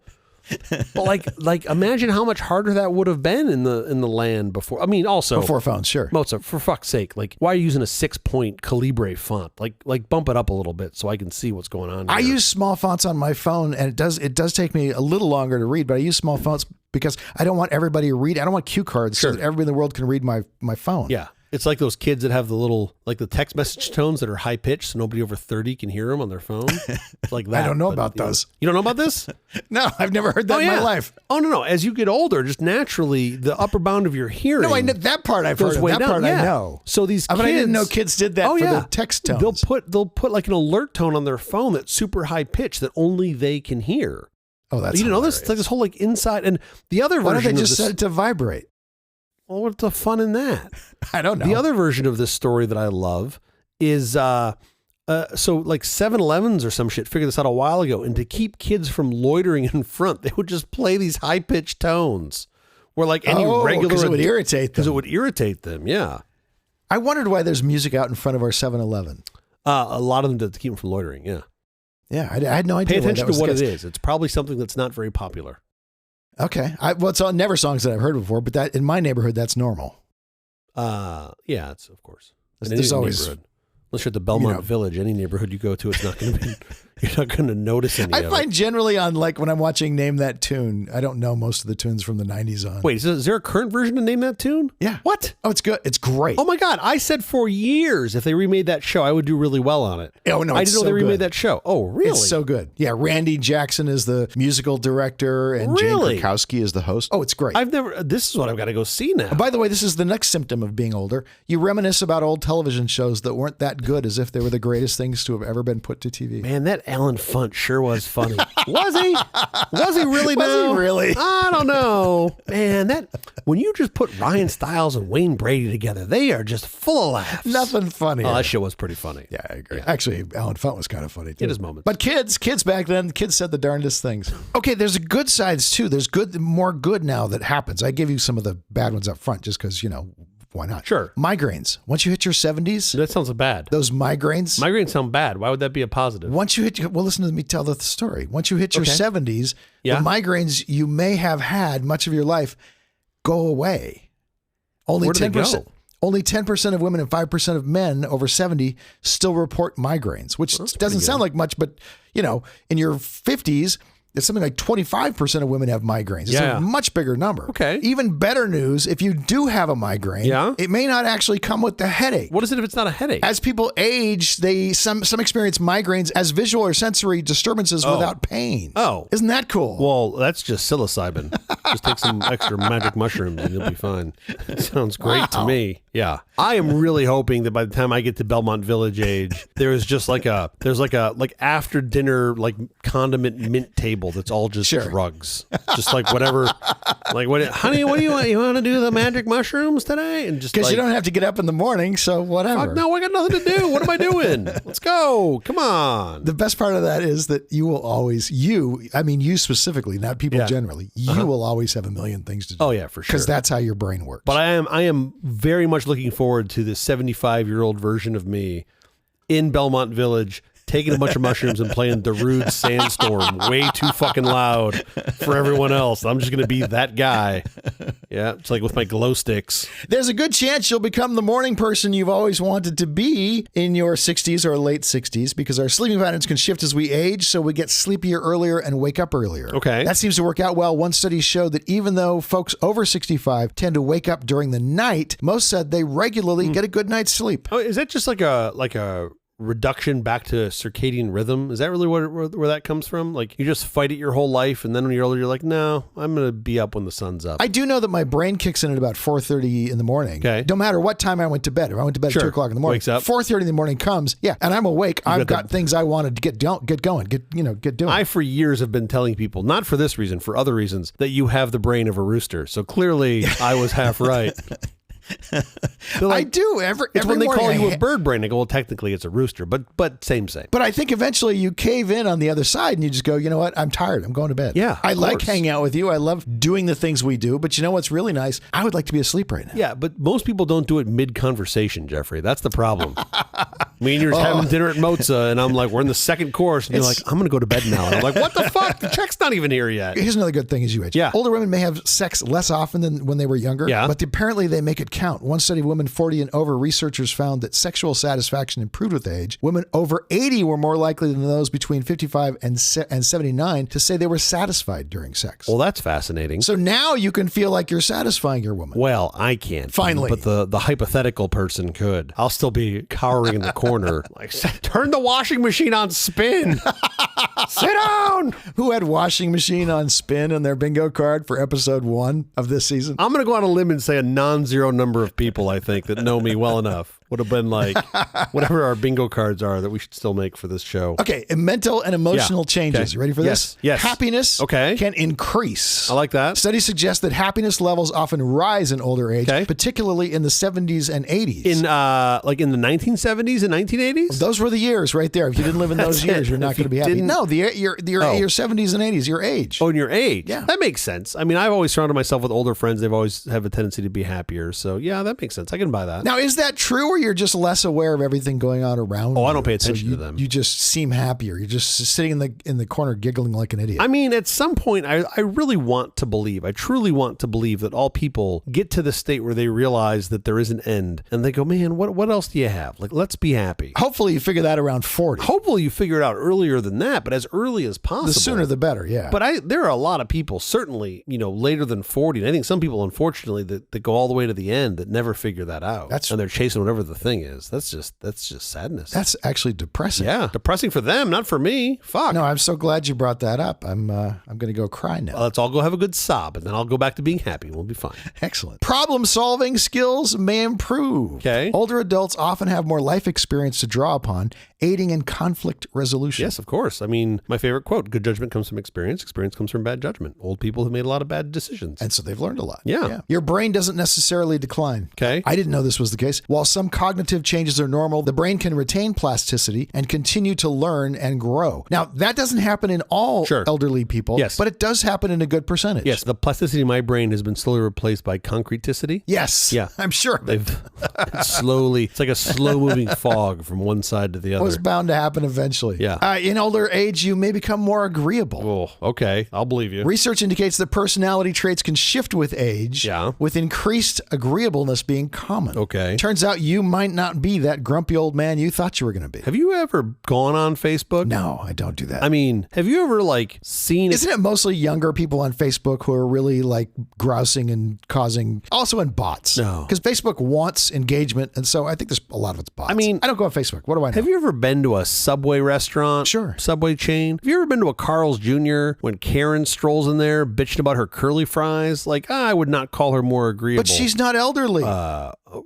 But like imagine how much harder that would have been in the land before. I mean, also before phones, sure. Mozart, for fuck's sake, like why are you using a 6-point Calibre font? Like bump it up a little bit so I can see what's going on here. I use small fonts on my phone, and it does take me a little longer to read, but I use small fonts because I don't want everybody to read. I don't want cue cards so that everybody in the world can read my phone. Yeah. It's like those kids that have the little, like the text message tones that are high pitched so nobody over 30 can hear them on their phone. It's like that. I don't know about those. You don't know about this? No, I've never heard that in my life. Oh, no. As you get older, just naturally, the upper bound of your hearing. No, I know that part I've heard. That part I know. So these kids. But I didn't know kids did that for the text tones. They'll put like an alert tone on their phone that's super high pitched that only they can hear. Oh, that's you know this? It's like this whole like inside. And the other version. Why don't they just set it to vibrate? Well, what's the fun in that? I don't know. The other version of this story that I love is so like 7-Elevens or some shit figured this out a while ago, and to keep kids from loitering in front, they would just play these high pitched tones where like any regular because it would irritate them. Because it would irritate them. Yeah. I wondered why there's music out in front of our 7-Eleven. A lot of them to keep them from loitering. Yeah. Yeah, I had no idea. Pay attention to what it is. It's probably something that's not very popular. Okay. It's never songs that I've heard before, but that in my neighborhood, that's normal. Yeah, it's of course. There's always, unless you're at the Belmont Village, any neighborhood you go to, it's not going to be. You're not going to notice any. I find generally on like when I'm watching Name That Tune, I don't know most of the tunes from the 90s on. Wait, is there a current version of Name That Tune? Yeah. What? Oh, it's good. It's great. Oh my God! I said for years if they remade that show, I would do really well on it. Oh no, I didn't know they remade that show. Oh really? It's so good. Yeah, Randy Jackson is the musical director, and Jane Krakowski is the host. Oh, it's great. This is what I've got to go see now. By the way, this is the next symptom of being older. You reminisce about old television shows that weren't that good, as if they were the greatest things to have ever been put to TV. Man, that Alan Funt sure was funny. Was he? Was he really? Was he really? I don't know. Man, when you just put Ryan Stiles and Wayne Brady together, they are just full of laughs. Nothing funny. Oh, that show was pretty funny. Yeah, I agree. Yeah. Actually, Alan Funt was kind of funny too. In his moments. But kids back then, kids said the darndest things. Okay, there's good sides too. There's more good now that happens. I give you some of the bad ones up front just because, why not? Sure. Migraines. Once you hit your 70s. That sounds bad. Those migraines. Migraines sound bad. Why would that be a positive? Once you listen to me tell the story. Once you hit your 70s, the migraines you may have had much of your life go away. Only 10%. Only 10% of women and 5% of men over 70 still report migraines, which doesn't sound like much, but in your 50s, It's something like 25% of women have migraines. It's a much bigger number. Okay. Even better news, if you do have a migraine, it may not actually come with the headache. What is it if it's not a headache? As people age, some experience migraines as visual or sensory disturbances without pain. Oh. Isn't that cool? Well, that's just psilocybin. Just take some extra magic mushrooms and you'll be fine. Sounds great to me. Yeah. I am really hoping that by the time I get to Belmont Village age, there's like after dinner, like condiment mint table that's all just drugs. Just like whatever, like honey, what do you want? You want to do the magic mushrooms today? And just because you don't have to get up in the morning, so whatever. Fuck no, I got nothing to do. What am I doing? Let's go. Come on. The best part of that is that you will always, you specifically, not people generally, you will always have a million things to do. Oh yeah, for sure. Because that's how your brain works. But I am very much looking forward to the 75-year-old version of me in Belmont Village, taking a bunch of mushrooms and playing Darude Sandstorm way too fucking loud for everyone else. I'm just going to be that guy. Yeah, it's like with my glow sticks. There's a good chance you'll become the morning person you've always wanted to be in your 60s or late 60s, because our sleeping patterns can shift as we age, so we get sleepier earlier and wake up earlier. Okay. That seems to work out well. One study showed that even though folks over 65 tend to wake up during the night, most said they regularly get a good night's sleep. Oh, is that just like a reduction back to circadian rhythm? Is that really where that comes from? Like you just fight it your whole life, and then when you're older, you're like, no, I'm going to be up when the sun's up. I do know that my brain kicks in at about 4:30 in the morning. Okay. No matter what time I went to bed. If I went to bed at 2 o'clock in the morning, wakes up. 4:30 in the morning comes, and I'm awake. I've got things I wanted to get going, get doing. I, for years, have been telling people, not for this reason, for other reasons, that you have the brain of a rooster. So clearly I was half right. Like, I do. It's when they call you a bird brain. I go, well, technically it's a rooster, but same. But I think eventually you cave in on the other side and you just go, you know what? I'm tired. I'm going to bed. Yeah, I like hanging out with you. I love doing the things we do. But you know what's really nice? I would like to be asleep right now. Yeah, but most people don't do it mid-conversation, Jeffrey. That's the problem. Me and you're having dinner at Mozza, and I'm like, we're in the second course, and you're like, I'm going to go to bed now. And I'm like, what the fuck? The check's not even here yet. Here's another good thing as you age. Yeah. Older women may have sex less often than when they were younger, but apparently they make it count. One study of women 40 and over, researchers found that sexual satisfaction improved with age. Women over 80 were more likely than those between 55 and 79 to say they were satisfied during sex. Well, that's fascinating. So now you can feel like you're satisfying your woman. Well, I can't. Finally. But the hypothetical person could. I'll still be cowering in the corner. Like, turn the washing machine on spin. Sit down. Who had washing machine on spin on their bingo card for episode 1 of this season? I'm going to go on a limb and say a non-zero number of people, I think, that know me well enough would have been like, whatever our bingo cards are that we should still make for this show. Okay, mental and emotional changes. Okay. You ready for this? Yes. Happiness can increase. I like that. Studies suggest that happiness levels often rise in older age, particularly in the 70s and 80s. In in the 1970s and 1980s? Those were the years right there. If you didn't live in those years, you're not going to be happy. No, your 70s and 80s, your age. Oh, in your age. Yeah. That makes sense. I mean, I've always surrounded myself with older friends. They've always have a tendency to be happier. So, yeah, that makes sense. I can buy that. Now, is that true, or you're just less aware of everything going on around you? Oh, I don't pay attention to them. You just seem happier. You're just sitting in the corner giggling like an idiot. I mean, at some point, I really want to believe, I truly want to believe that all people get to the state where they realize that there is an end and they go, man, what else do you have? Like, let's be happy. Hopefully you figure that around 40. Hopefully you figure it out earlier than that, but as early as possible. The sooner the better, yeah. But there are a lot of people, certainly, later than 40. And I think some people, unfortunately, that go all the way to the end that never figure that out. And they're chasing whatever the thing is. That's just sadness. That's actually depressing. Yeah, depressing for them, not for me. Fuck. No, I'm so glad you brought that up. I'm going to go cry now. Let's all go have a good sob, and then I'll go back to being happy. We'll be fine. Excellent. Problem-solving skills may improve. Okay. Older adults often have more life experience to draw upon, aiding in conflict resolution. Yes, of course. I mean, my favorite quote, good judgment comes from experience. Experience comes from bad judgment. Old people have made a lot of bad decisions. And so they've learned a lot. Yeah. Your brain doesn't necessarily decline. Okay. I didn't know this was the case. While some cognitive changes are normal, the brain can retain plasticity and continue to learn and grow. Now, that doesn't happen in all elderly people, but it does happen in a good percentage. Yes, the plasticity in my brain has been slowly replaced by concreticity. Yes. Yeah. I'm sure of it. It's like a slow-moving fog from one side to the other. It was bound to happen eventually. Yeah. In older age, you may become more agreeable. Oh, okay. I'll believe you. Research indicates that personality traits can shift with age, with increased agreeableness being common. Okay. Turns out you might not be that grumpy old man you thought you were going to be. Have you ever gone on Facebook? No, I don't do that. I mean, have you ever seen Isn't it mostly younger people on Facebook who are really grousing and causing, also in bots? No. Because Facebook wants engagement, and so I think there's a lot of it's bots. I mean, I don't go on Facebook. What do I know? Have you ever been to a Subway restaurant? Sure. Subway chain? Have you ever been to a Carl's Jr. when Karen strolls in there bitching about her curly fries? I would not call her more agreeable. But she's not elderly.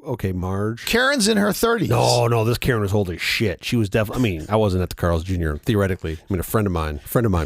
Okay, Marge. Karen's in her 30s. No, this Karen was old as shit. She was definitely, I wasn't at the Carl's Jr. theoretically. A friend of mine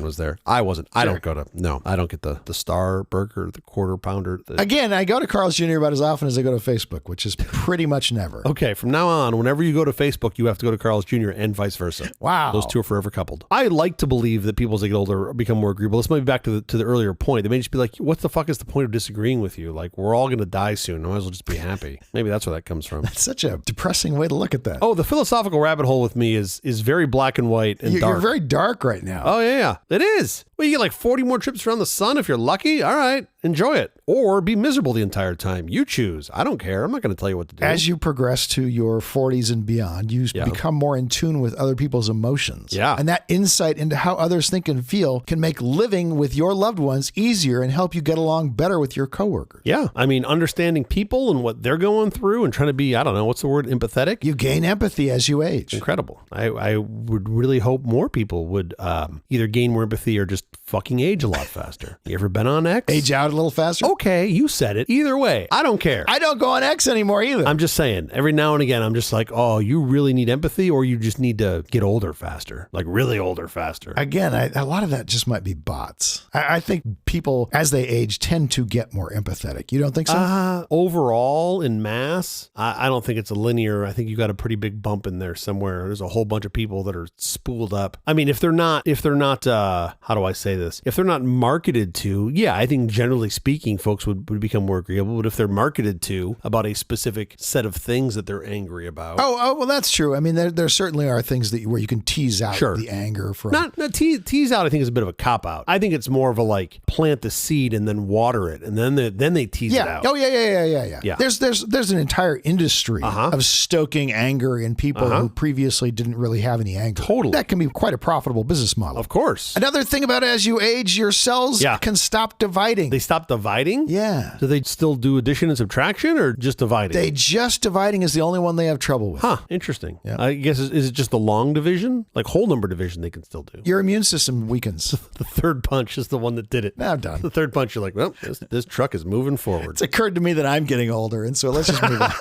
was there. I wasn't. Sure. I don't get the Star Burger, the Quarter Pounder. Again, I go to Carl's Jr. about as often as I go to Facebook, which is pretty much never. Okay, from now on, whenever you go to Facebook, you have to go to Carl's Jr. and vice versa. Wow. Those two are forever coupled. I like to believe that people as they get older become more agreeable. This might be back to the earlier point. They may just be like, what the fuck is the point of disagreeing with you? We're all going to die soon. I might as well just be happy. Maybe that's where that comes from. That's such a depressing way to look at that. Oh, the philosophical rabbit hole with me is very black and white and dark. You're very dark right now. Oh, yeah. It is. Well, you get 40 more trips around the sun if you're lucky. All right. Enjoy it. Or be miserable the entire time. You choose. I don't care. I'm not going to tell you what to do. As you progress to your 40s and beyond, you become more in tune with other people's emotions. Yeah. And that insight into how others think and feel can make living with your loved ones easier and help you get along better with your coworkers. Yeah. Understanding people and what they're going through and trying to be, I don't know, what's the word, empathetic? You gain empathy as you age. Incredible. I would really hope more people would either gain more empathy or just fucking age a lot faster. You ever been on X? Age out a little faster? Okay, you said it. Either way, I don't care. I don't go on X anymore either. I'm just saying, every now and again, I'm just like, oh, you really need empathy or you just need to get older faster, really older faster. Again, a lot of that just might be bots. I think people, as they age, tend to get more empathetic. You don't think so? Overall, in mass, I don't think it's a linear. I think you got a pretty big bump in there somewhere. There's a whole bunch of people that are spooled up. If they're not, how do I say this? If they're not marketed to, yeah, I think generally speaking, folks would become more agreeable. But if they're marketed to about a specific set of things that they're angry about. Oh, well, that's true. There certainly are things where you can tease out the anger from. Not tease out, I think is a bit of a cop out. I think it's more of a plant the seed and then water it. And then they tease it out. Oh, yeah. There's an entire industry of stoking anger in people who previously didn't really have any anger. Totally. That can be quite a profitable business model. Of course. Another thing about as you age, your cells can stop dividing. They stop dividing? Yeah. Do they still do addition and subtraction or just dividing? Just dividing is the only one they have trouble with. Huh. Interesting. Yeah. I guess, is it just the long division? Whole number division they can still do? Your immune system weakens. The third punch is the one that did it. Now I'm done. The third punch, you're like, well, this truck is moving forward. It's occurred to me that I'm getting older, and so let's just move on.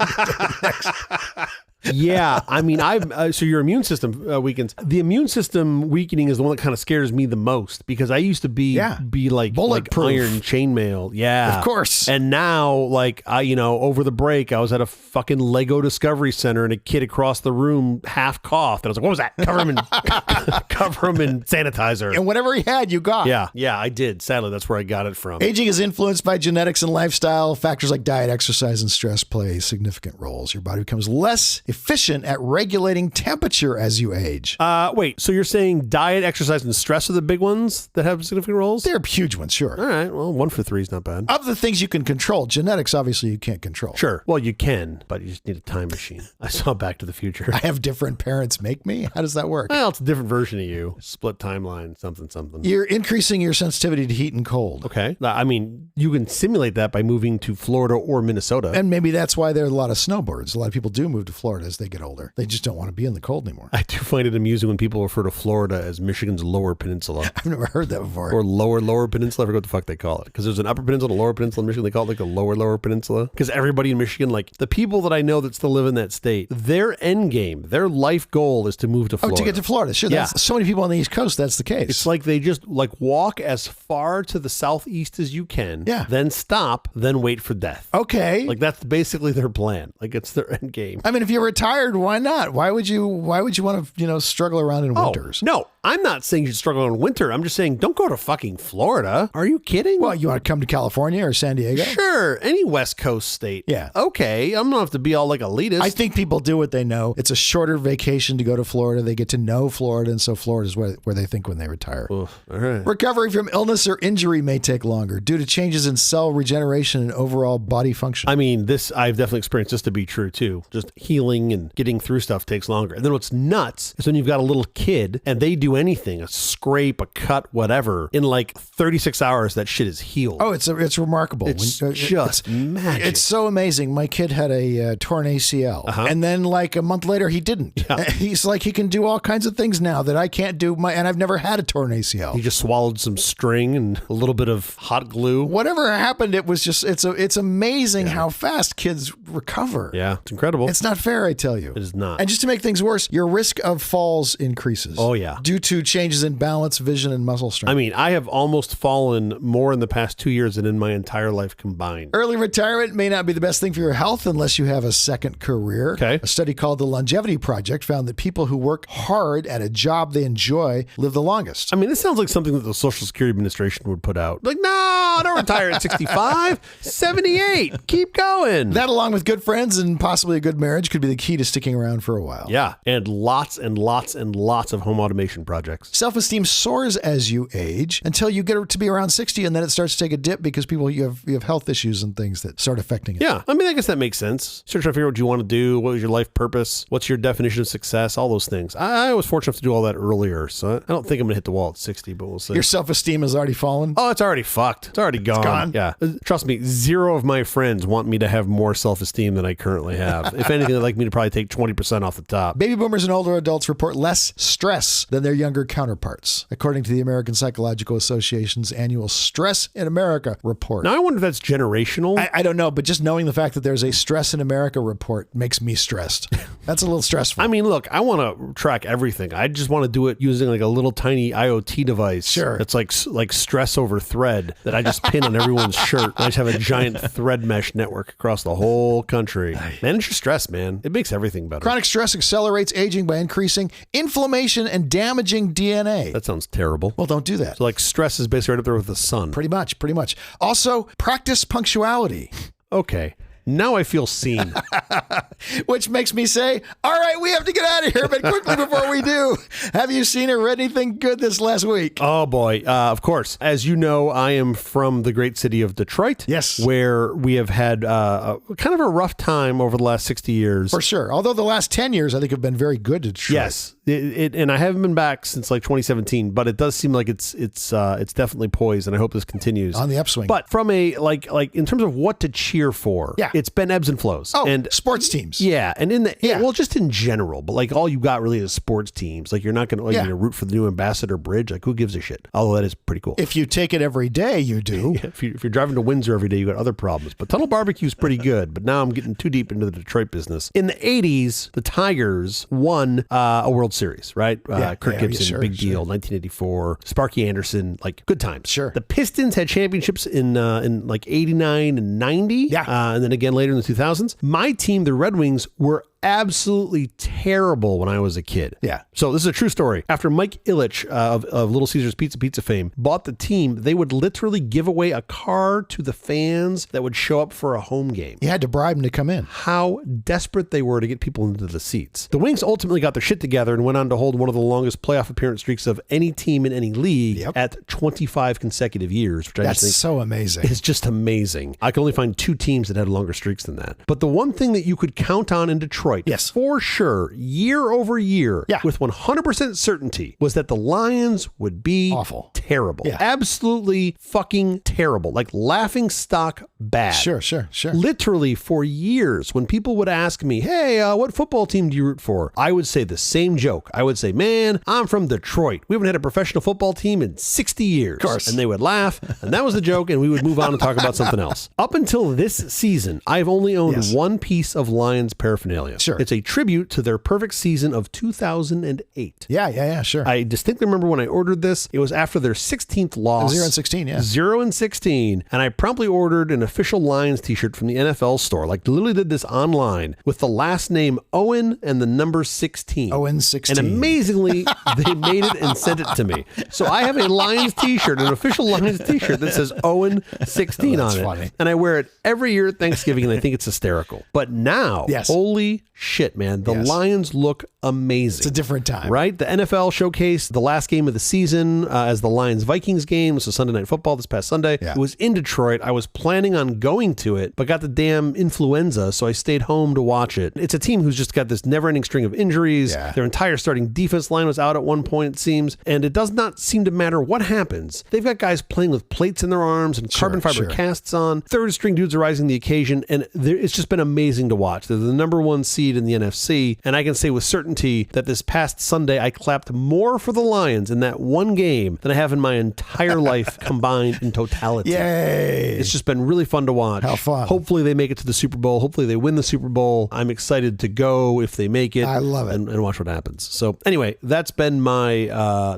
Next. Yeah, so your immune system weakens. The immune system weakening is the one that kind of scares me the most because I used to be like bulletproof, iron chainmail. Yeah, of course. And now, over the break, I was at a fucking Lego Discovery Center, and a kid across the room half coughed, and I was like, "What was that? Cover him in sanitizer." And whatever he had, you got. Yeah, I did. Sadly, that's where I got it from. Aging is influenced by genetics and lifestyle. Factors like diet, exercise, and stress play significant roles. Your body becomes less efficient at regulating temperature as you age. Wait, so you're saying diet, exercise, and stress are the big ones that have significant roles? They're huge ones, sure. All right, well, 1 for 3 is not bad. Of the things you can control, genetics obviously you can't control. Sure. Well, you can, but you just need a time machine. I saw Back to the Future. I have different parents make me? How does that work? Well, it's a different version of you. Split timeline, something. You're increasing your sensitivity to heat and cold. Okay. You can simulate that by moving to Florida or Minnesota. And maybe that's why there are a lot of snowbirds. A lot of people do move to Florida as they get older. They just don't want to be in the cold anymore. I do find it amusing when people refer to Florida as Michigan's Lower Peninsula. I've never heard that before. Or Lower Peninsula. I forget what the fuck they call it. Because there's an Upper Peninsula and a Lower Peninsula in Michigan. They call it the Lower Peninsula. Because everybody in Michigan, the people that I know that still live in that state, their end game, their life goal is to move to Florida. Oh, to get to Florida. Sure. Yeah. So many people on the East Coast, that's the case. It's like they just walk as far to the southeast as you can. Yeah. Then stop, then wait for death. Okay. That's basically their plan. It's their end game. If you're retired, why not? Why would you want to, struggle around in winters? No. I'm not saying you should struggle in winter. I'm just saying don't go to fucking Florida. Are you kidding? Well, you want to come to California or San Diego? Sure. Any West Coast state. Yeah. Okay. I'm not have to be all like elitist. I think people do what they know. It's a shorter vacation to go to Florida. They get to know Florida, and so Florida is where they think when they retire. Oof, all right. Recovery from illness or injury may take longer due to changes in cell regeneration and overall body function. I mean, I've definitely experienced this to be true too. Just healing and getting through stuff takes longer. And then what's nuts is when you've got a little kid and they do anything, a scrape, a cut, whatever, in like 36 hours, that shit is healed. Oh, it's remarkable. It's just magic. It's so amazing. My kid had a torn ACL, and then like a month later, he didn't. Yeah. He's like, he can do all kinds of things now that I can't do. And I've never had a torn ACL. He just swallowed some string and a little bit of hot glue. Whatever happened, it was just, it's amazing how fast kids recover. Yeah, it's incredible. It's not fair, I tell you. It is not. And just to make things worse, your risk of falls increases. Oh, yeah. Due to changes in balance, vision, and muscle strength. I mean, I have almost fallen more in the past 2 years than in my entire life combined. Early retirement may not be the best thing for your health unless you have a second career. Okay. A study called the Longevity Project found that people who work hard at a job they enjoy live the longest. I mean, this sounds like something that the Social Security Administration would put out. Like, no, don't retire at 65, 78. Keep going. That, along with good friends and possibly a good marriage, could be the key to sticking around for a while. Yeah, and lots and lots and lots of home automation projects. Self-esteem soars as you age until you get to be around 60, and then it starts to take a dip because you have health issues and things that start affecting it. Yeah, I mean, I guess that makes sense. Start trying to figure out what you want to do, what is your life purpose, what's your definition of success, all those things. I was fortunate enough to do all that earlier, so I don't think I'm going to hit the wall at 60, but we'll see. Your self-esteem has already fallen? Oh, it's already fucked. It's already gone. It's gone? Yeah. Trust me, zero of my friends want me to have more self-esteem than I currently have. If anything, they'd like me to probably take 20% off the top. Baby boomers and older adults report less stress than their younger counterparts, according to the American Psychological Association's annual Stress in America report. Now, I wonder if that's generational. I don't know, but just knowing the fact that there's a Stress in America report makes me stressed. That's a little stressful. I mean, look, I want to track everything. I just want to do it using like a little tiny IoT device. Sure. It's like stress over thread that I just pin on everyone's shirt. I just have a giant thread mesh network across the whole country. Manage your stress, man. It makes everything better. Chronic stress accelerates aging by increasing inflammation and damaging DNA. That sounds terrible. Well, don't do that. So like stress is basically right up there with the sun. Pretty much. Also, practice punctuality. Okay. Now I feel seen. Which makes me say, all right, we have to get out of here. But quickly before we do, have you seen or read anything good this last week? Oh, boy. Of course. As you know, I am from the great city of Detroit. Yes. Where we have had kind of a rough time over the last 60 years. For sure. Although the last 10 years, I think, have been very good to Detroit. Yes. And I haven't been back since like 2017, but it does seem like it's definitely poised, and I hope this continues. On the upswing. But from a, like in terms of what to cheer for, it's been ebbs and flows. Oh, and sports teams. Yeah. And well, just in general, but like all you got really is sports teams. Like you're not going to root for the new Ambassador Bridge. Like who gives a shit? Although that is pretty cool. If you take it every day, you do. If you're driving to Windsor every day, you got other problems. But Tunnel Barbecue is pretty good. But now I'm getting too deep into the Detroit business. In the 80s, the Tigers won a World Series, right? Kirk Gibson, big deal. 1984, Sparky Anderson, like good times. Sure. The Pistons had championships in like 89 and 90. Yeah. And then again later in the 2000s. My team, the Red Wings, were absolutely terrible when I was a kid. Yeah. So this is a true story. After Mike Ilitch of Little Caesars Pizza fame bought the team, they would literally give away a car to the fans that would show up for a home game. You had to bribe them to come in. How desperate they were to get people into the seats. The Wings ultimately got their shit together and went on to hold one of the longest playoff appearance streaks of any team in any league at 25 consecutive years, which I just think so amazing. It's just amazing. I can only find 2 teams that had longer streaks than that. But the one thing that you could count on in Detroit, yes, for sure, year over year, with 100% certainty, was that the Lions would be awful, terrible, absolutely fucking terrible, like laughing stock bad. Sure. Literally for years, when people would ask me, "Hey, what football team do you root for?" I would say the same joke. I would say, "Man, I'm from Detroit. We haven't had a professional football team in 60 years." Of course. And they would laugh, and that was the joke, and we would move on and talk about something else. Up until this season, I've only owned one piece of Lions paraphernalia. Sure. It's a tribute to their perfect season of 2008. Yeah, sure. I distinctly remember when I ordered this, it was after their 16th loss. 0-16, yeah. 0-16. And I promptly ordered an official Lions t-shirt from the NFL store. Like, literally did this online with the last name Owen and the number 16. Owen 16. And amazingly, they made it and sent it to me. So I have a Lions t-shirt, an official Lions t-shirt that says Owen 16 on it. Funny. And I wear it every year at Thanksgiving, and I think it's hysterical. But now, holy shit, man, the Lions look amazing. It's a different time. Right? The NFL showcased the last game of the season as the Lions-Vikings game. This was Sunday Night Football this past Sunday. Yeah. It was in Detroit. I was planning on going to it, but got the damn influenza, so I stayed home to watch it. It's a team who's just got this never-ending string of injuries. Yeah. Their entire starting defense line was out at one point, it seems, and it does not seem to matter what happens. They've got guys playing with plates in their arms and carbon fiber casts on. Third-string dudes are rising to the occasion, and it's just been amazing to watch. They're the number one seed in the NFC, and I can say with certainty that this past Sunday, I clapped more for the Lions in that one game than I have in my entire life combined in totality. Yay! It's just been really fun to watch. How fun. Hopefully they make it to the Super Bowl. Hopefully they win the Super Bowl. I'm excited to go if they make it. I love it. And watch what happens. So anyway, that's been my,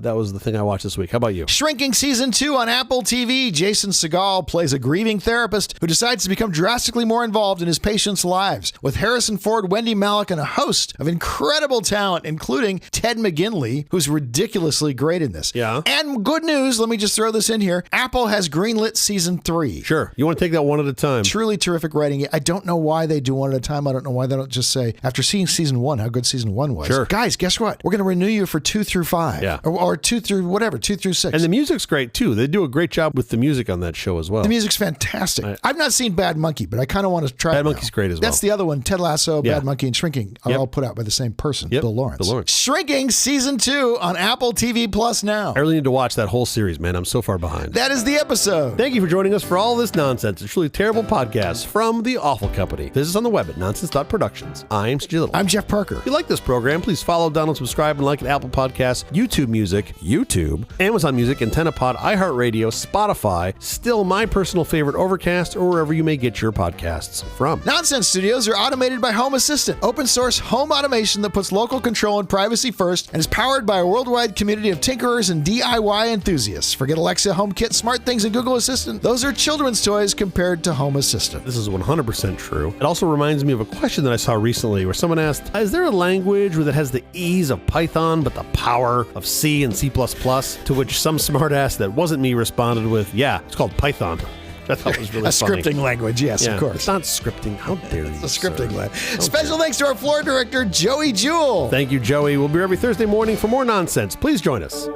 that was the thing I watched this week. How about you? Shrinking Season 2 on Apple TV. Jason Segel plays a grieving therapist who decides to become drastically more involved in his patients' lives. With Harrison Ford, Wendy Malick, and a host of incredible talent, including Ted McGinley, who's ridiculously great in this. Yeah. And good news, let me just throw this in here. Apple has greenlit Season 3. Sure. You want to take that one at a time. Truly terrific writing. I don't know why they do one at a time. I don't know why they don't just say, after seeing Season 1, how good Season 1 was. Sure. Guys, guess what? We're going to renew you for 2 through 5. Yeah. Or 2 through whatever, 2 through 6. And the music's great too. They do a great job with the music on that show as well. The music's fantastic. I've not seen Bad Monkey, but I kind of want to try it Bad Monkey's great as well. That's the other one. Ted Lasso, Bad Monkey, and Shrinking are all put out by the same person, Bill Lawrence. Shrinking Season 2 on Apple TV Plus now. I really need to watch that whole series, man. I'm so far behind. That is the episode. Thank you for joining us for all this nonsense. It's truly terrible podcasts from The Awful Company. Visit us on the web at nonsense.productions. I'm CJ Little. I'm Jeff Parker. If you like this program, please follow, download, subscribe, and like at Apple Podcasts, YouTube Music, YouTube, Amazon Music, AntennaPod, iHeartRadio, Spotify, still my personal favorite, Overcast, or wherever you may get your podcasts from. Nonsense Studios are automated by Home Assistant, open source home automation that puts local control and privacy first and is powered by a worldwide community of tinkerers and DIY enthusiasts. Forget Alexa, HomeKit, SmartThings, and Google Assistant. Those are children's toys compared to Home Assistant. This is 100% true. It also reminds me of a question that I saw recently where someone asked, is there a language that has the ease of Python but the power of C and C++? To which some smartass that wasn't me responded with, yeah, it's called Python. I thought it was really funny. A scripting language, yes, of course. It's not scripting. How dare you? It's a scripting language. Special thanks to our floor director, Joey Jewell. Thank you, Joey. We'll be here every Thursday morning for more nonsense. Please join us.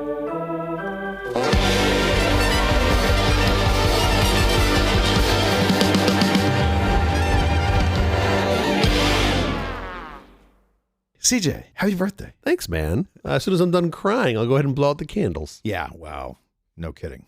CJ, happy birthday. Thanks, man. As soon as I'm done crying, I'll go ahead and blow out the candles. Yeah, wow. No kidding.